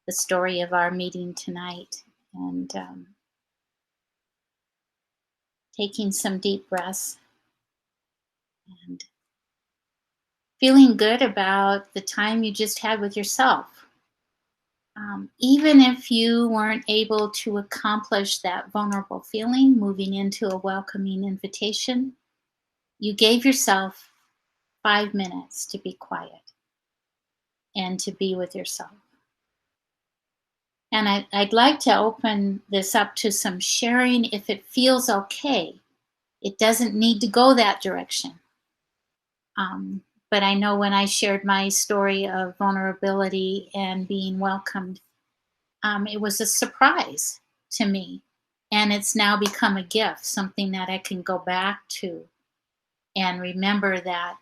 the story of our meeting tonight, and taking some deep breaths and feeling good about the time you just had with yourself. Even if you weren't able to accomplish that vulnerable feeling, moving into a welcoming invitation, you gave yourself 5 minutes to be quiet and to be with yourself. And I'd like to open this up to some sharing if it feels okay. It doesn't need to go that direction. But I know when I shared my story of vulnerability and being welcomed, it was a surprise to me. And it's now become a gift, something that I can go back to and remember that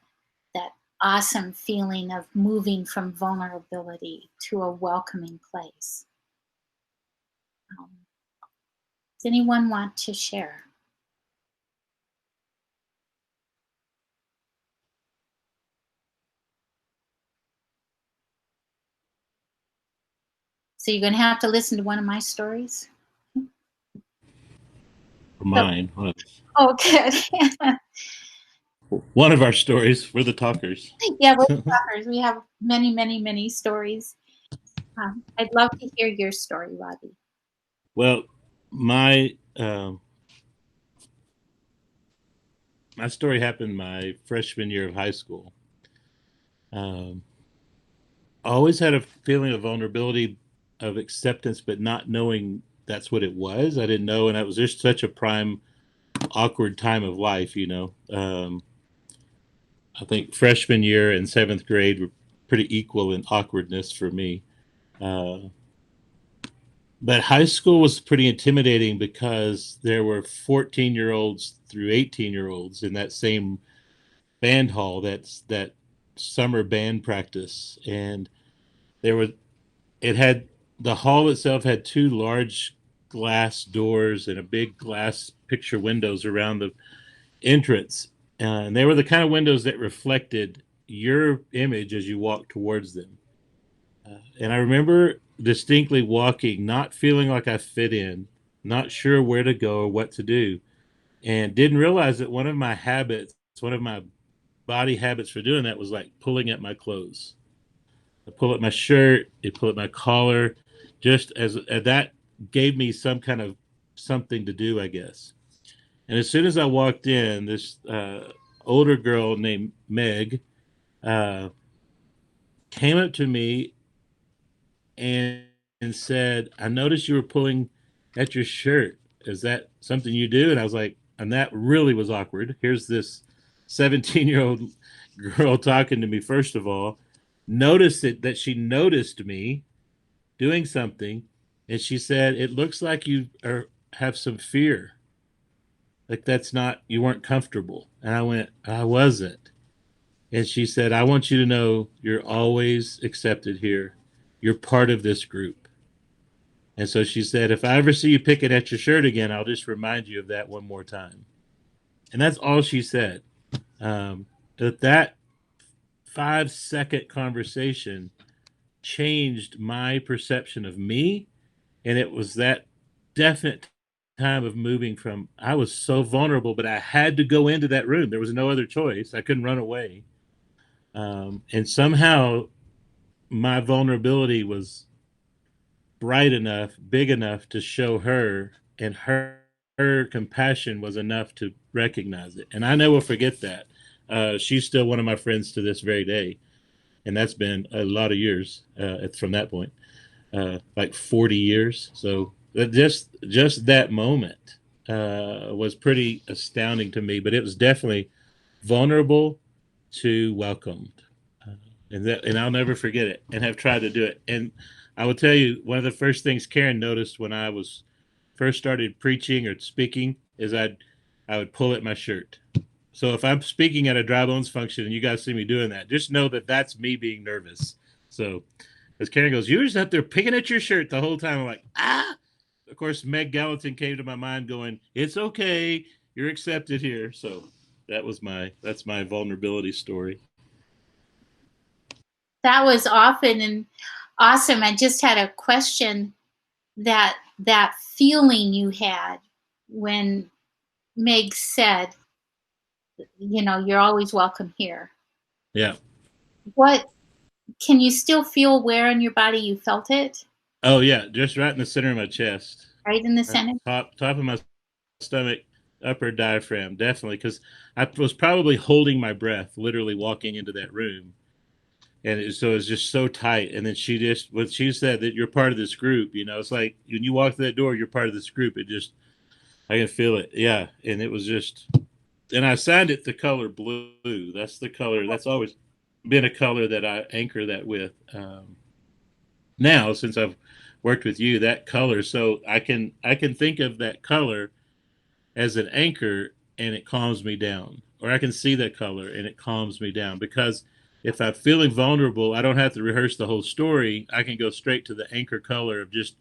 awesome feeling of moving from vulnerability to a welcoming place. Does anyone want to share? So you're going to have to listen to one of my stories? Mine. Oh, good. One of our stories. We're the talkers. Yeah, we're talkers. We have many, many, many stories. I'd love to hear your story, Robbie. Well, my my story happened my freshman year of high school. I always had a feeling of vulnerability, of acceptance, but not knowing that's what it was. I didn't know, and it was just such a prime, awkward time of life. I think freshman year and seventh grade were pretty equal in awkwardness for me. Uh, but high school was pretty intimidating because there were 14-year-olds through 18-year-olds in that same band hall. That's that summer band practice, and there were it had the hall itself had two large glass doors and a big glass picture windows around the entrance, and they were the kind of windows that reflected your image as you walked towards them. And I remember distinctly walking, not feeling like I fit in, not sure where to go or what to do, and didn't realize that one of my body habits for doing that was like pulling at my clothes. I pull at my shirt, I pull at my collar, just as that gave me some kind of something to do, I guess. And as soon as I walked in, this older girl named Meg uh, came up to me and, and said, "I noticed you were pulling at your shirt. Is that something you do?" And I was like, and that really was awkward. Here's this 17-year-old girl talking to me, first of all, noticed that she noticed me doing something. And she said, "It looks like have some fear. Like you weren't comfortable." And I went, "I wasn't." And she said, "I want you to know you're always accepted here. You're part of this group." And so she said, "If I ever see you picking at your shirt again, I'll just remind you of that one more time." And that's all she said. That 5-second conversation changed my perception of me. And it was that definite time of moving from, I was so vulnerable, but I had to go into that room. There was no other choice. I couldn't run away. And somehow my vulnerability was bright enough, big enough to show her, and her compassion was enough to recognize it. And I never forget that. She's still one of my friends to this very day, and that's been a lot of years from that point, like 40 years. So just that moment was pretty astounding to me. But it was definitely vulnerable to welcomed, and I'll never forget it, and have tried to do it. And I will tell you, one of the first things Karen noticed when I was first started preaching or speaking is I would pull at my shirt. So if I'm speaking at a dry bones function and you guys see me doing that, just know that that's me being nervous. So as Karen goes, "You were just up there picking at your shirt the whole time." I'm like, ah. Of course, Meg Gallatin came to my mind going, "It's okay. You're accepted here." So that's my vulnerability story. That was often and awesome. I just had a question that feeling you had when Meg said, you're always welcome here. Yeah. What can you still feel where in your body you felt it? Oh yeah, just right in the center of my chest, Right in the center? top of my stomach, upper diaphragm, definitely, because I was probably holding my breath, literally walking into that room, and so it was just so tight. And then when she said that you're part of this group, it's like when you walk through that door, you're part of this group. I can feel it, yeah. And it was just, and I assigned it the color blue. That's the color. That's always been a color that I anchor that with. Now, since I've worked with you, that color, so I can think of that color as an anchor, and it calms me down, or I can see that color and it calms me down, because if I'm feeling vulnerable, I don't have to rehearse the whole story. I can go straight to the anchor color of just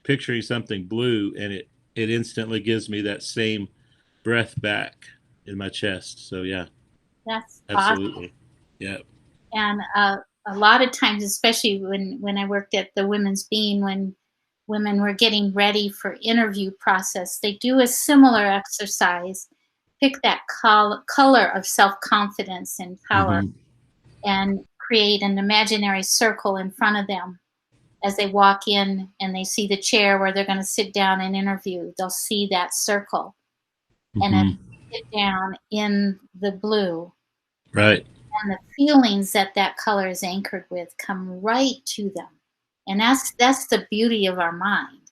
picturing something blue, and it instantly gives me that same breath back in my chest. So yeah, That's awesome. absolutely. Yeah. And a lot of times, especially when I worked at the Women's Bean, when women were getting ready for interview process, they do a similar exercise. Pick that color of self-confidence and power, Mm-hmm. and create an imaginary circle in front of them as they walk in and they see the chair where they're going to sit down and interview. They'll see that circle, and as Mm-hmm. they sit down in the blue, Right. and the feelings that color is anchored with come right to them. And that's the beauty of our mind,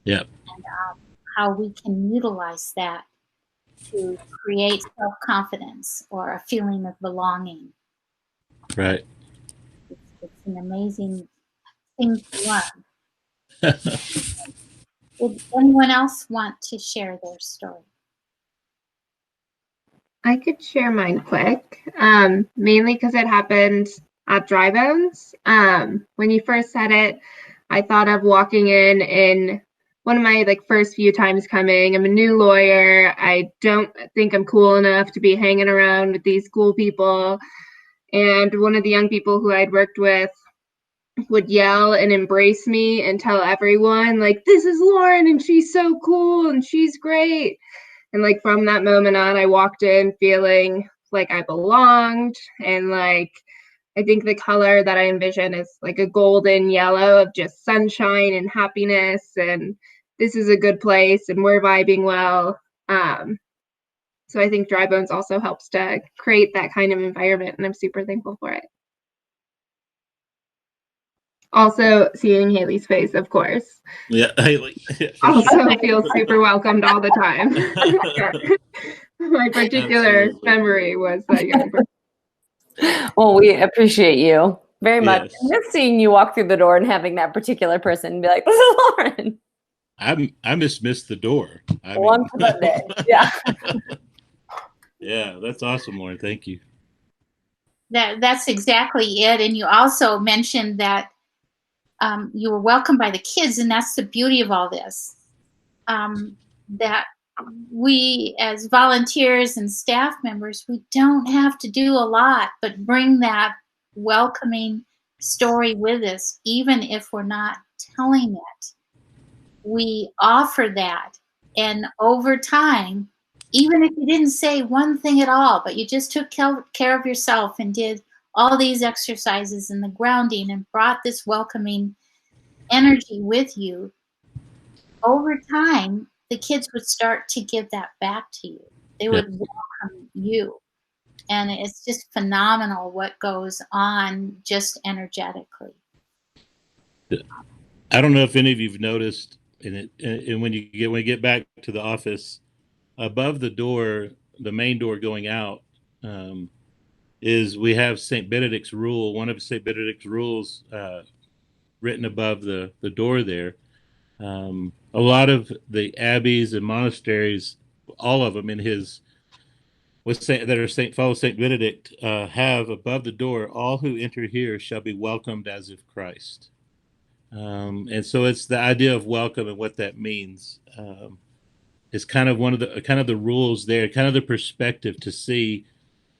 Yeah. and how we can utilize that to create self-confidence or a feeling of belonging. Right. It's an amazing thing to learn. Would anyone else want to share their story? I could share mine quick, mainly because it happened at Dry Bones. When you first said it, I thought of walking in one of my first few times coming. I'm a new lawyer. I don't think I'm cool enough to be hanging around with these cool people. And one of the young people who I'd worked with would yell and embrace me and tell everyone, this is Lauren and she's so cool and she's great. And from that moment on, I walked in feeling like I belonged. And I think the color that I envision is a golden yellow of just sunshine and happiness. And this is a good place and we're vibing well. So I think Dry Bones also helps to create that kind of environment. And I'm super thankful for it. Also, seeing Haley's face, of course. Yeah, Haley. Also sure. Feels super welcomed all the time. My particular Absolutely. Memory was that young person. Well, we appreciate you very much. Yes. And just seeing you walk through the door and having that particular person be like, "This is Lauren." I missed the door. One for that day. Yeah. Yeah, that's awesome, Lauren. Thank you. That's exactly it. And you also mentioned that you were welcomed by the kids, and that's the beauty of all this. That we, as volunteers and staff members, we don't have to do a lot, but bring that welcoming story with us, even if we're not telling it. We offer that, and over time, even if you didn't say one thing at all, but you just took care of yourself and did all these exercises and the grounding and brought this welcoming energy with you, over time, the kids would start to give that back to you. They would welcome you. And it's just phenomenal what goes on just energetically. I don't know if any of you've noticed, and when you get back to the office, above the door, the main door going out, is we have St. Benedict's rule. One of St. Benedict's rules written above the door there. A lot of the abbeys and monasteries, all of them in his that are follow St. Benedict, have above the door, all who enter here shall be welcomed as of Christ. And so it's the idea of welcome and what that means. is kind of one of the rules there, kind of the perspective to see.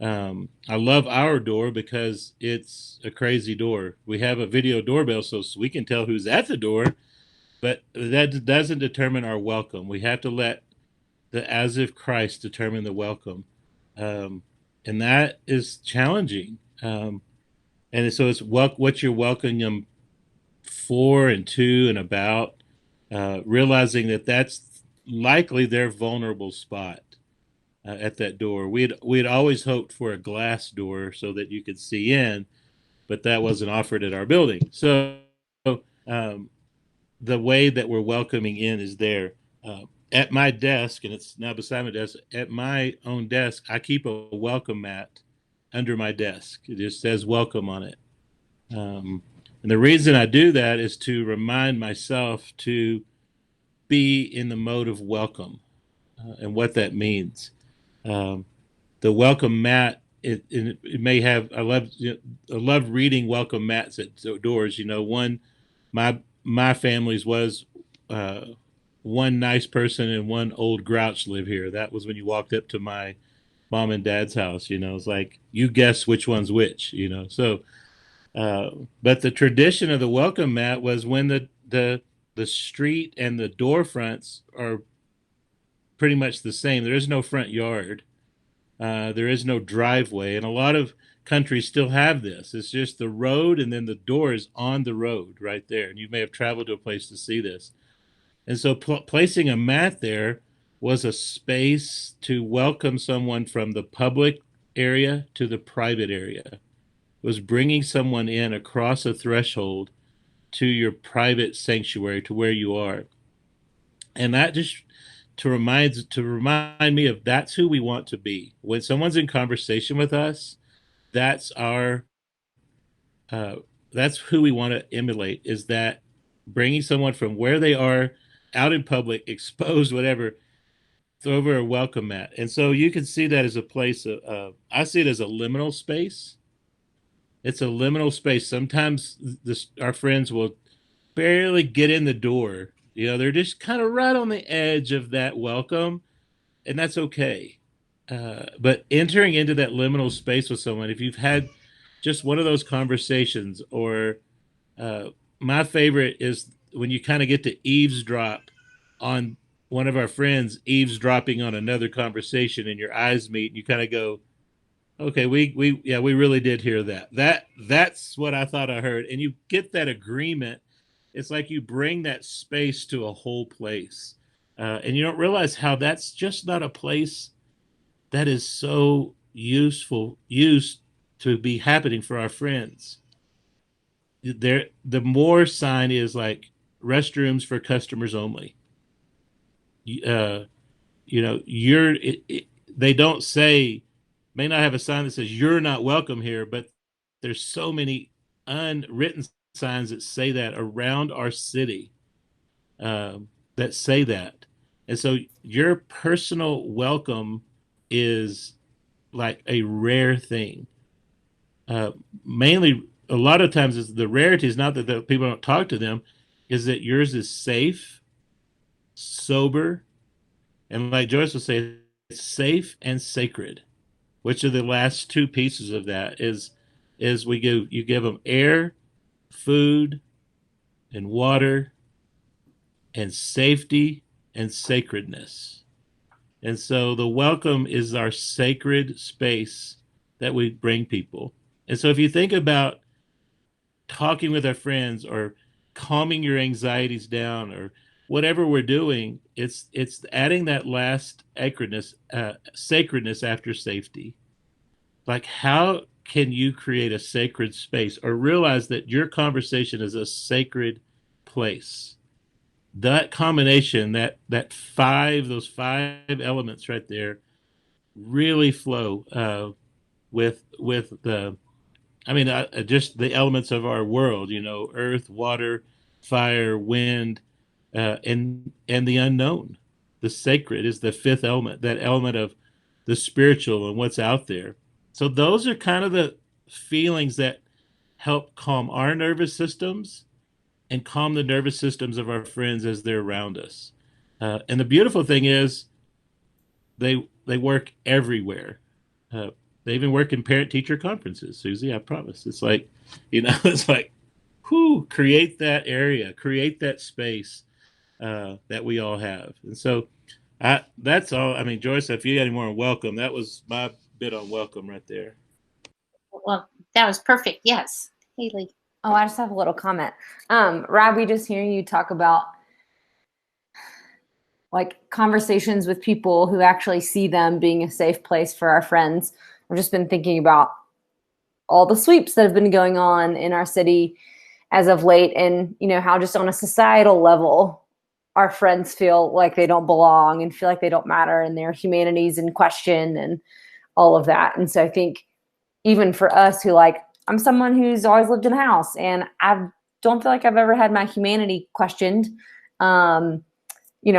I love our door because it's a crazy door. We have a video doorbell, so we can tell who's at the door, but that doesn't determine our welcome. We have to let the as if Christ determine the welcome, and that is challenging. And so it's what you're welcoming them for and to and about, realizing that that's likely their vulnerable spot at that door. We'd always hoped for a glass door so that you could see in, but that wasn't offered at our building. So um, the way that we're welcoming in is there. At my desk, and it's now beside my desk, at my own desk, I keep a welcome mat under my desk. It just says welcome on it. And the reason I do that is to remind myself to be in the mode of welcome and what that means. The welcome mat, it may have, I love reading welcome mats at doors. One, my family's was one nice person and one old grouch live here. That was when you walked up to my mom and dad's house. It's like you guess which one's which. So but the tradition of the welcome mat was when the street and the door fronts are pretty much the same. There is no front yard. There is no driveway, and a lot of countries still have this. It's just the road, and then the door is on the road right there. And you may have traveled to a place to see this. And so placing a mat there was a space to welcome someone from the public area to the private area. It was bringing someone in across a threshold to your private sanctuary, to where you are. And that just to remind me of that's who we want to be. When someone's in conversation with us, that's that's who we want to emulate, is that bringing someone from where they are out in public, exposed, whatever, over a welcome mat. And so you can see that as a place of, I see it as a liminal space. It's a liminal space. Sometimes our friends will barely get in the door. They're just kind of right on the edge of that welcome, and that's okay. But entering into that liminal space with someone, if you've had just one of those conversations, or my favorite is when you kind of get to eavesdrop on one of our friends eavesdropping on another conversation, and your eyes meet, and you kind of go, okay, we really did hear that. That's what I thought I heard. And you get that agreement. It's like you bring that space to a whole place. And you don't realize how that's just not a place that is so used to be happening for our friends. The more sign is like restrooms for customers only. They don't say, may not have a sign that says you're not welcome here, but there's so many unwritten signs that say that around our city, that say that. And so your personal welcome is like a rare thing. Mainly, a lot of times, is the rarity is not that the people don't talk to them, is that yours is safe, sober, and like Joyce would say, it's safe and sacred. Which are the last two pieces of that is you give them air, food, and water, and safety and sacredness. And so the welcome is our sacred space that we bring people. And so if you think about talking with our friends, or calming your anxieties down, or whatever we're doing, it's adding that last sacredness after safety. Like, how can you create a sacred space, or realize that your conversation is a sacred place? That combination, those five elements right there, really flow with just the elements of our world. Earth, water, fire, wind, and the unknown. The sacred is the fifth element, that element of the spiritual and what's out there. So those are kind of the feelings that help calm our nervous systems and calm the nervous systems of our friends as they're around us. And the beautiful thing is they work everywhere. Uh, they even work in parent teacher conferences, Susie, I promise. It's like, it's like, whoo, create that area, create that space that we all have. And so that's all. I mean, Joyce, if you got any more on welcome, that was my bit on welcome right there. Well, that was perfect. Yes. Haley. Oh, I just have a little comment. Robbie, just hearing you talk about like conversations with people who actually see them being a safe place for our friends. I've just been thinking about all the sweeps that have been going on in our city as of late, and how just on a societal level our friends feel like they don't belong and feel like they don't matter and their humanity's in question and all of that. And so I think even for us who I'm someone who's always lived in a house and I don't feel like I've ever had my humanity questioned. I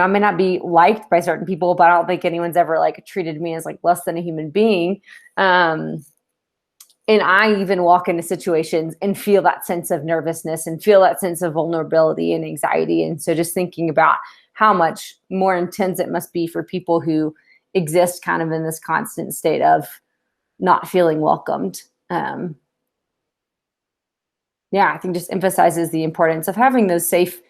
may not be liked by certain people, but I don't think anyone's ever treated me as less than a human being. And I even walk into situations and feel that sense of nervousness and feel that sense of vulnerability and anxiety. And so just thinking about how much more intense it must be for people who exist kind of in this constant state of not feeling welcomed. I think just emphasizes the importance of having those safe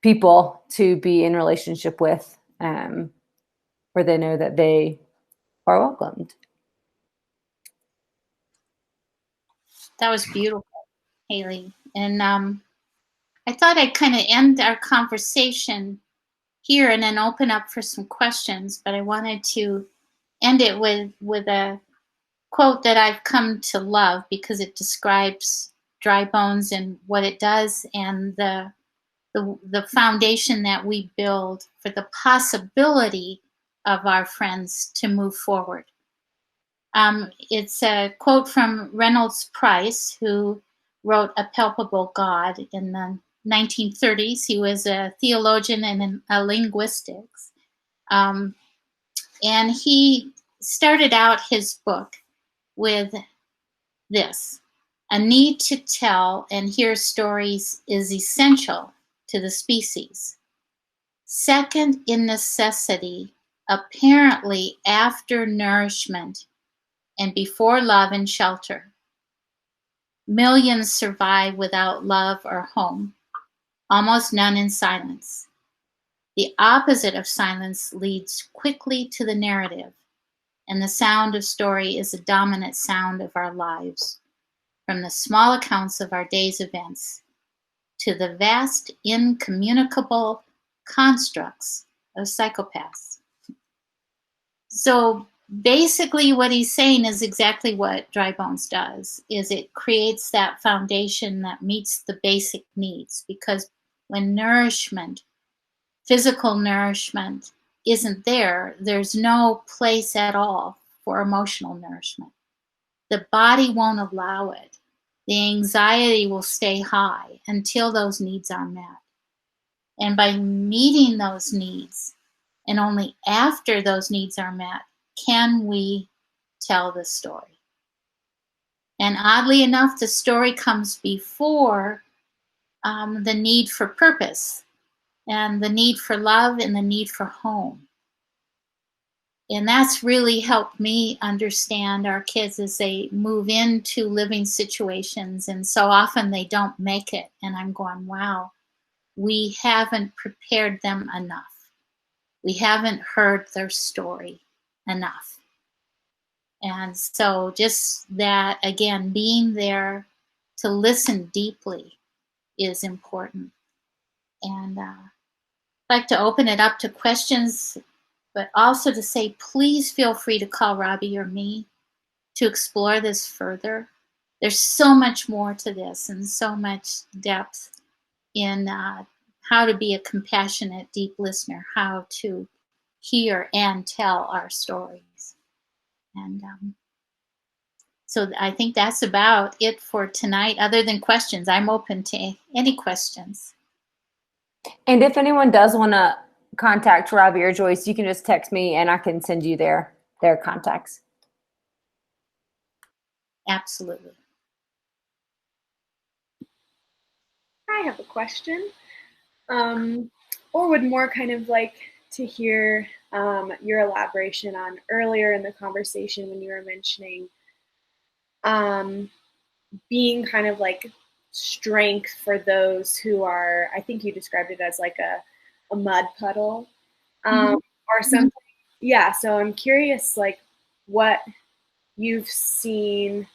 people to be in relationship with, where they know that they are welcomed. That was beautiful, Haley. And I thought I'd kind of end our conversation here and then open up for some questions, but I wanted to end it with a quote that I've come to love because it describes dry bones and what it does and the foundation that we build for the possibility of our friends to move forward. It's a quote from Reynolds Price, who wrote A Palpable God in the 1930s. He was a theologian and a linguistics. And he started out his book with this: a need to tell and hear stories is essential to the species. Second in necessity, apparently after nourishment and before love and shelter. Millions survive without love or home, almost none in silence. The opposite of silence leads quickly to the narrative, and the sound of story is a dominant sound of our lives, from the small accounts of our day's events to the vast, incommunicable constructs of psychopaths. So basically what he's saying is exactly what Dry Bones does, is it creates that foundation that meets the basic needs, because when nourishment, physical nourishment, isn't there, there's no place at all for emotional nourishment. The body won't allow it. The anxiety will stay high until those needs are met. And by meeting those needs, and only after those needs are met, can we tell the story. And oddly enough, the story comes before the need for purpose and the need for love and the need for home. And that's really helped me understand our kids as they move into living situations. And so often they don't make it. And I'm going, wow, we haven't prepared them enough. We haven't heard their story enough. And so just that, again, being there to listen deeply is important. And I'd like to open it up to questions, but also to say, please feel free to call Robbie or me to explore this further. There's so much more to this and so much depth in how to be a compassionate, deep listener, how to hear and tell our stories. And so I think that's about it for tonight. Other than questions, I'm open to any questions. And if anyone does want to contact Robbie or Joyce, you can just text me and I can send you their contacts. Absolutely. I have a question. or would more kind of like to hear your elaboration on earlier in the conversation when you were mentioning being kind of like strength for those who are, I think you described it as like a mud puddle or something. Yeah, so I'm curious like what you've seen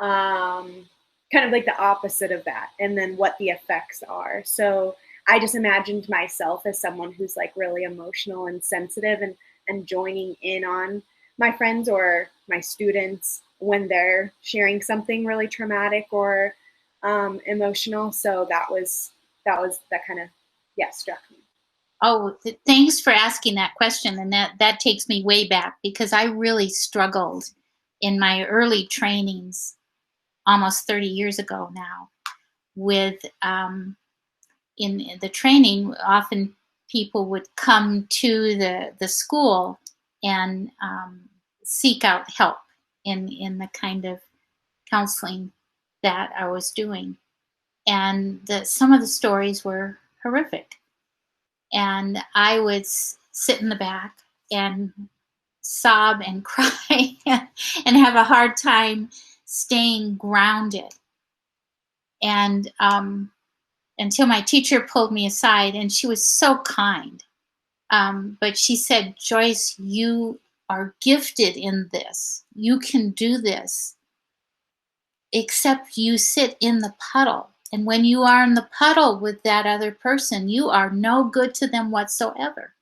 kind of like the opposite of that, and then what the effects are. So I just imagined myself as someone who's like really emotional and sensitive, and joining in on my friends or my students when they're sharing something really traumatic or emotional. So that kind of, yeah, struck me. Oh, thanks for asking that question. And that takes me way back, because I really struggled in my early trainings almost 30 years ago now with in the training. Often people would come to the school and seek out help in the kind of counseling that I was doing. And some of the stories were horrific. And I would sit in the back and sob and cry and have a hard time staying grounded. And until my teacher pulled me aside, and she was so kind. But she said, "Joyce, you are gifted in this. You can do this, except you sit in the puddle. And when you are in the puddle with that other person, you are no good to them whatsoever."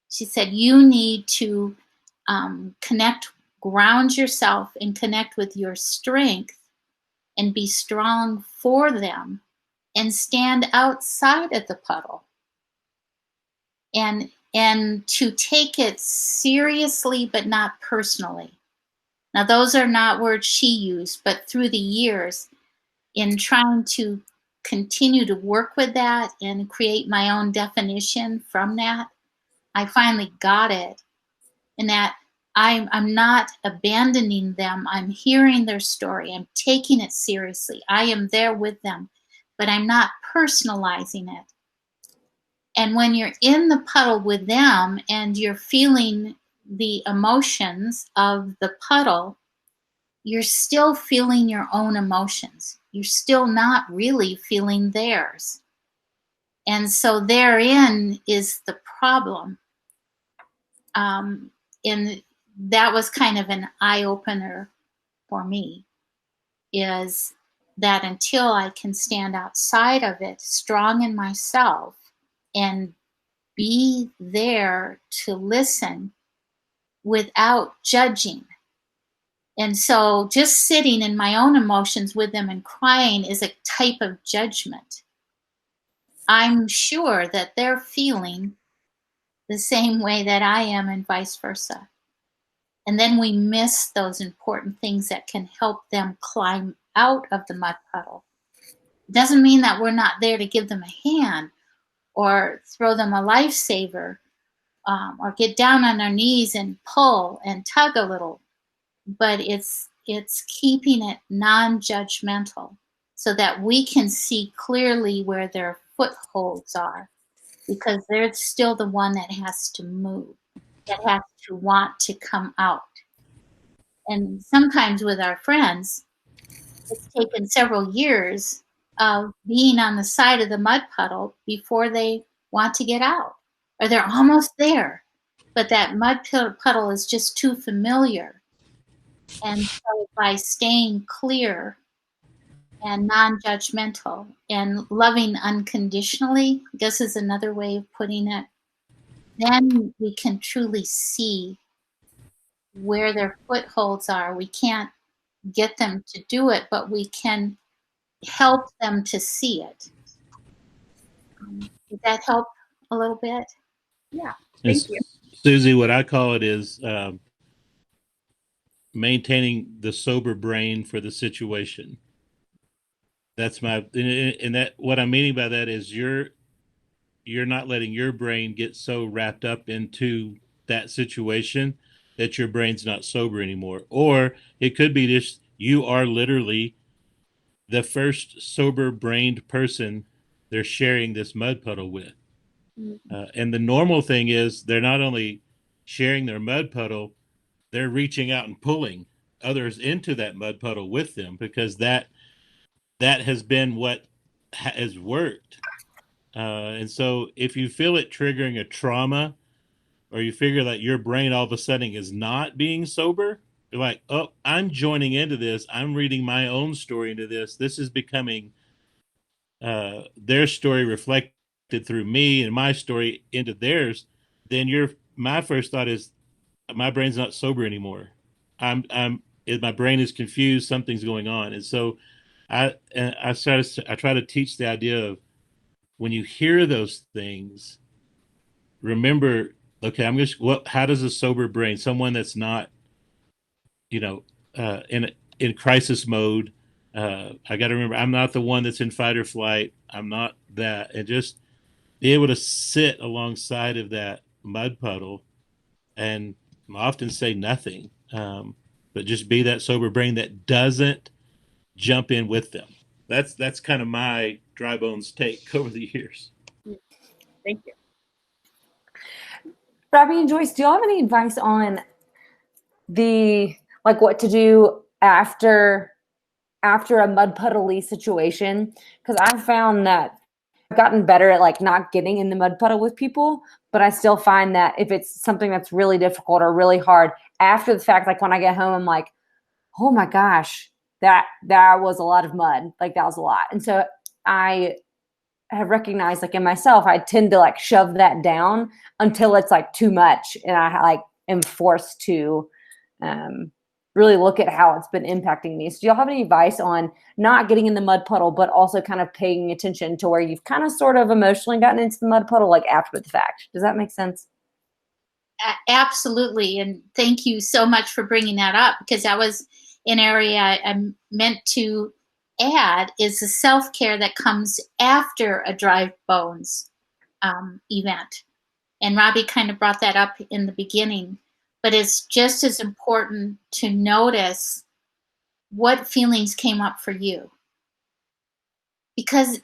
She said, "You need to connect, ground yourself, and connect with your strength and be strong for them, and stand outside of the puddle, and to take it seriously but not personally." Now, those are not words she used, but through the years, in trying to continue to work with that and create my own definition from that, I finally got it. And that I'm not abandoning them. I'm hearing their story. I'm taking it seriously. I am there with them, but I'm not personalizing it. And when you're in the puddle with them and you're feeling the emotions of the puddle, you're still feeling your own emotions. You're still not really feeling theirs. And so therein is the problem. And that was kind of an eye-opener for me, is that until I can stand outside of it, strong in myself, and be there to listen without judging. And so just sitting in my own emotions with them and crying is a type of judgment. I'm sure that they're feeling the same way that I am, and vice versa. And then we miss those important things that can help them climb out of the mud puddle. It doesn't mean that we're not there to give them a hand or throw them a lifesaver, or get down on our knees and pull and tug a little. But it's keeping it non-judgmental so that we can see clearly where their footholds are, because they're still the one that has to move, that has to want to come out. And sometimes with our friends, it's taken several years of being on the side of the mud puddle before they want to get out, or they're almost there, but that mud puddle is just too familiar. And so by staying clear and non-judgmental and loving unconditionally, I guess is another way of putting it, then we can truly see where their footholds are. We can't get them to do it, but we can help them to see it. Did that help a little bit? Yeah, thank you. Susie, what I call it is maintaining the sober brain for the situation. That's my, and that, what I'm meaning by that is you're not letting your brain get so wrapped up into that situation that your brain's not sober anymore. Or it could be just you are literally the first sober brained person they're sharing this mud puddle with. And the normal thing is they're not only sharing their mud puddle, they're reaching out and pulling others into that mud puddle with them, because that has been what has worked. And so if you feel it triggering a trauma, or you figure that your brain all of a sudden is not being sober, you're like, oh, I'm joining into this. I'm reading my own story into this. This is becoming their story reflected through me and my story into theirs. Then my first thought is, my brain's not sober anymore. My brain is confused. Something's going on. And so I try to teach the idea of, when you hear those things, remember, okay, how does a sober brain, someone that's not, you know, in crisis mode, I got to remember, I'm not the one that's in fight or flight. I'm not that. And just be able to sit alongside of that mud puddle and often say nothing, but just be that sober brain that doesn't jump in with them. That's kind of my dry bones take over the years. Thank you. Robbie and Joyce, do y'all have any advice on what to do after a mud puddle-y situation? Because I've found that I've gotten better at not getting in the mud puddle with people, but I still find that if it's something that's really difficult or really hard, after the fact, like when I get home, I'm like, oh my gosh, that was a lot of mud. Like, that was a lot. And so I have recognized, in myself, I tend to shove that down until it's too much, and I am forced to really look at how it's been impacting me. So do y'all have any advice on not getting in the mud puddle, but also kind of paying attention to where you've kind of sort of emotionally gotten into the mud puddle after the fact? Does that make sense? Absolutely. And thank you so much for bringing that up, because that was an area I meant to add, is the self-care that comes after a dry bones event. And Robbie kind of brought that up in the beginning, but it's just as important to notice what feelings came up for you. Because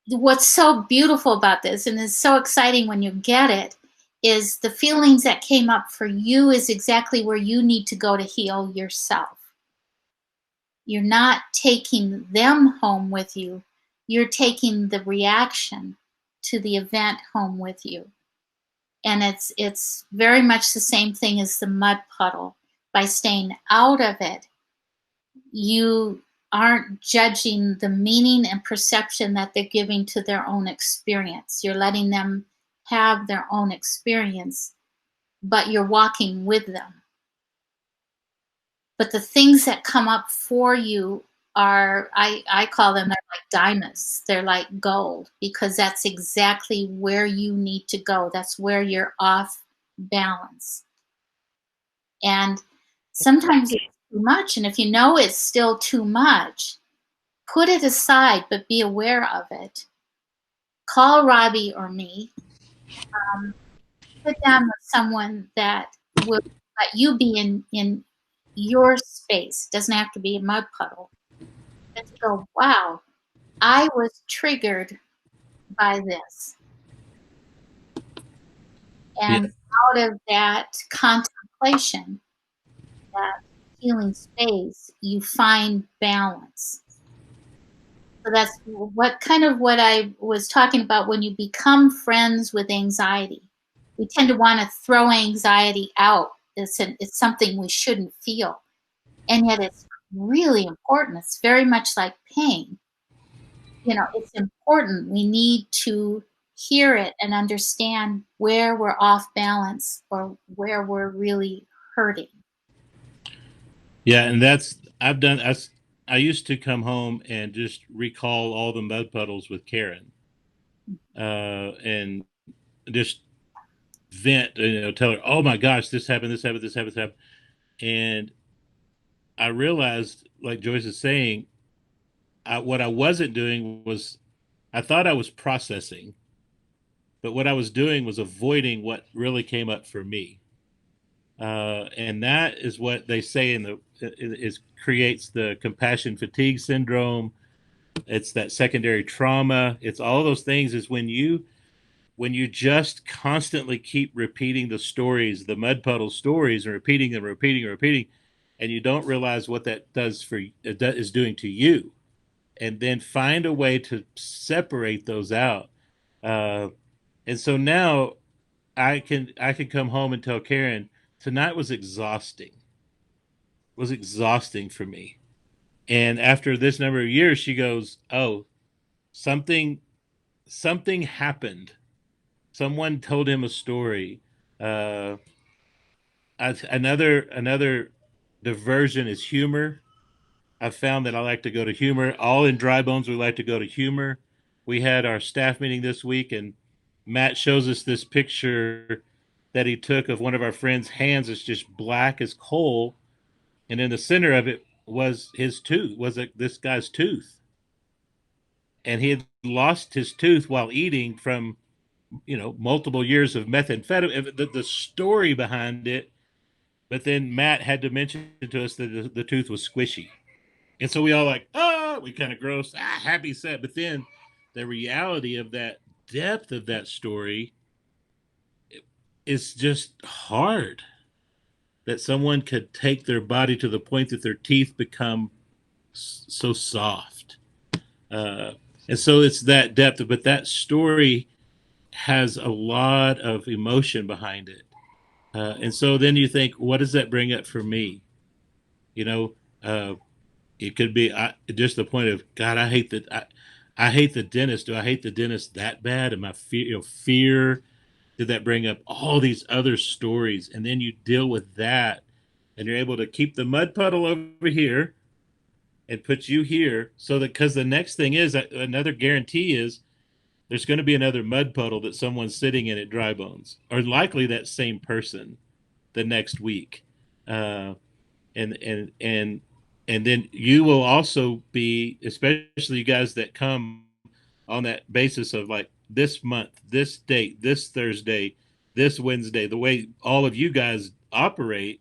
what's so beautiful about this, and it's so exciting when you get it, is the feelings that came up for you is exactly where you need to go to heal yourself. You're not taking them home with you. You're taking the reaction to the event home with you. And it's very much the same thing as the mud puddle. By staying out of it, you aren't judging the meaning and perception that they're giving to their own experience. You're letting them have their own experience, but you're walking with them. But the things that come up for you are, I call them, they're like diamonds. They're like gold, because that's exactly where you need to go. That's where you're off balance. And sometimes it's too much. And if you know it's still too much, put it aside, but be aware of it. Call Robbie or me. Sit down with someone that will let you be in your space. It doesn't have to be a mud puddle. And to go, wow, I was triggered by this. And out of that contemplation, that healing space, you find balance. So that's what I was talking about when you become friends with anxiety. We tend to want to throw anxiety out. It's something we shouldn't feel. And yet it's really important. It's very much like pain. It's important. We need to hear it and understand where we're off balance or where we're really hurting. Yeah, and I used to come home and just recall all the mud puddles with Karen, and just vent, tell her, oh my gosh, this happened, this happened, this happened, this happened. And I realized, like Joyce is saying, what I wasn't doing was, I thought I was processing, but what I was doing was avoiding what really came up for me. And that is what they say is creates the compassion fatigue syndrome. It's that secondary trauma. It's all those things, is when you when you just constantly keep repeating the stories, the mud puddle stories, and repeating them, repeating, and you don't realize what that does for is doing to you, and then find a way to separate those out. Uh, and so now I can come home and tell Karen tonight was exhausting. Was exhausting for me. And after this number of years, she goes, "Oh, something something happened. Someone told him a story. Uh, another diversion is humor. I've found that I like to go to humor. All in Dry Bones, we like to go to humor. We had our staff meeting this week, and Matt shows us this picture that he took of one of our friends' hands. It's just black as coal, and in the center of it was his tooth. This guy's tooth, and he had lost his tooth while eating from multiple years of methamphetamine. The story behind it, but then Matt had to mention to us that the tooth was squishy. And so we all like, oh, we kind of gross, happy, sad. But then the reality of that depth of that story is just hard. That someone could take their body to the point that their teeth become so soft. Uh, and so it's that depth. But that story has a lot of emotion behind it. And so then you think, what does that bring up for me? You know, uh, it could be just the point of God. I hate the dentist. Do I hate the dentist that bad? Am I fear? Did that bring up all these other stories? And then you deal with that, and you're able to keep the mud puddle over here and put you here, so that because the next thing is another guarantee is there's going to be another mud puddle that someone's sitting in at Dry Bones, or likely that same person the next week. Uh, and and and and then you will also be, especially you guys that come on that basis of like this month, this date, this Thursday, this Wednesday, the way all of you guys operate,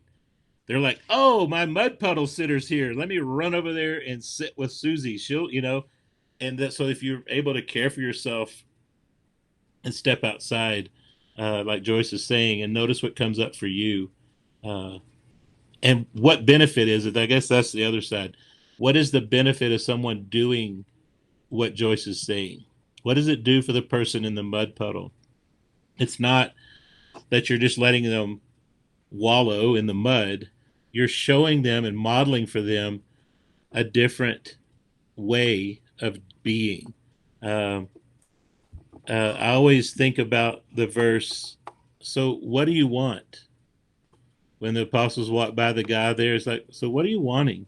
they're like, oh, my mud puddle sitter's here, let me run over there and sit with Susie, she'll and that, so if you're able to care for yourself and step outside, like Joyce is saying, and notice what comes up for you, uh, and what benefit is it? I guess that's the other side. What is the benefit of someone doing what Joyce is saying? What does it do for the person in the mud puddle? It's not that you're just letting them wallow in the mud. You're showing them and modeling for them a different way of being. Um, I always think about the verse, so what do you want? When the apostles walk by the guy there, it's like, so what are you wanting?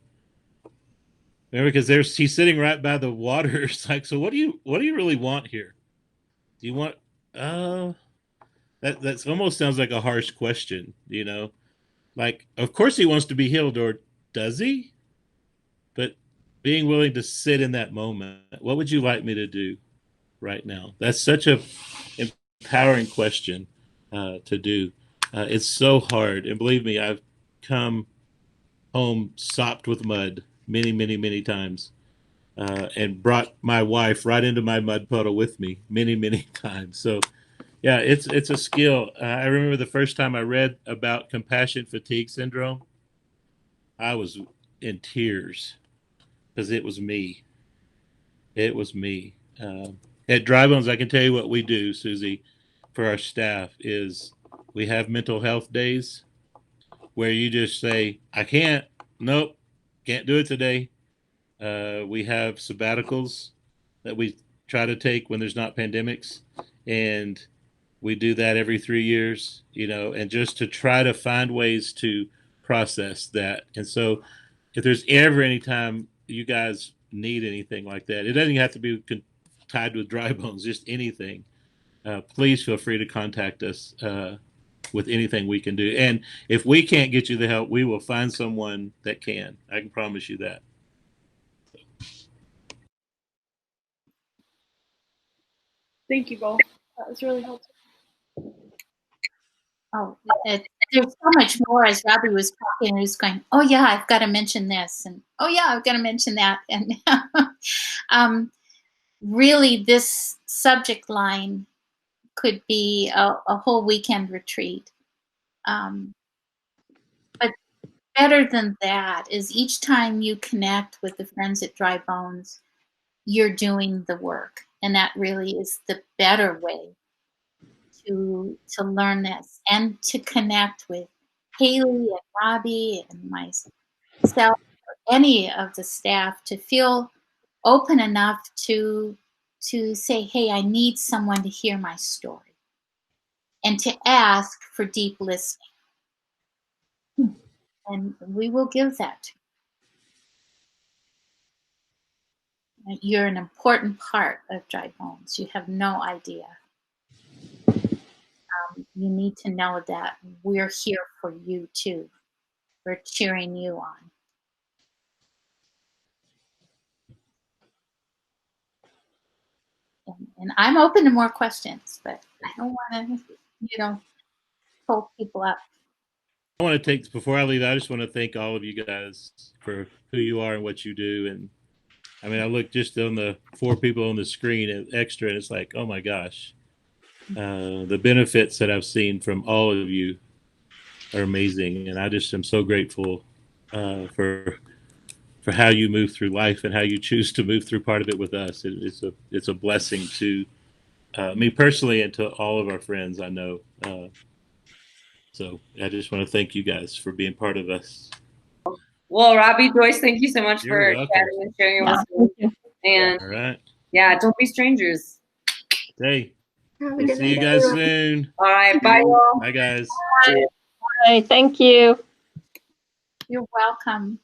Remember, because he's sitting right by the water. It's like, so what do you really want here? Do you want uh that's almost sounds like a harsh question, Like, of course he wants to be healed, or does he? But being willing to sit in that moment, what would you like me to do right now? That's such a empowering question to do. It's so hard, and believe me, I've come home sopped with mud many, many, many times, and brought my wife right into my mud puddle with me many, many times. So, yeah, it's a skill. I remember the first time I read about compassion fatigue syndrome, I was in tears because it was me. It was me. At Dry Bones, I can tell you what we do, Susie, for our staff is we have mental health days where you just say, I can't, nope, can't do it today. We have sabbaticals that we try to take when there's not pandemics. And we do that every 3 years, and just to try to find ways to process that. And so if there's ever any time you guys need anything like that, it doesn't have to be tied with Dry Bones, just anything. Please feel free to contact us with anything we can do. And if we can't get you the help, we will find someone that can. I can promise you that. Thank you both. That was really helpful. Oh, there's so much more. As Robbie was talking, he was going, oh yeah, I've got to mention this, and oh yeah, I've got to mention that. And really, this subject line could be a whole weekend retreat. But better than that is each time you connect with the friends at Dry Bones, you're doing the work. And that really is the better way to learn this and to connect with Haley and Robbie and myself, or any of the staff, to feel open enough to say, hey, I need someone to hear my story, and to ask for deep listening. And we will give that to you. You're an important part of Dry Bones. You have no idea. You need to know that we're here for you too. We're cheering you on. And I'm open to more questions, but I don't want to, pull people up. I want to take, before I leave, I just want to thank all of you guys for who you are and what you do. And I mean, I look just on the 4 people on the screen at extra, and it's like, oh my gosh, the benefits that I've seen from all of you are amazing. And I just am so grateful for how you move through life and how you choose to move through part of it with us. It's a blessing to me personally, and to all of our friends I know. So I just want to thank you guys for being part of us. Well, Robbie, Joyce, thank you so much You're for welcome. chatting and sharing your wisdom. And All right. yeah, don't be strangers. Hey, Have a we'll good see you night, guys everyone. soon. All right, bye, y'all. Bye, guys. Bye. Thank you. You're welcome.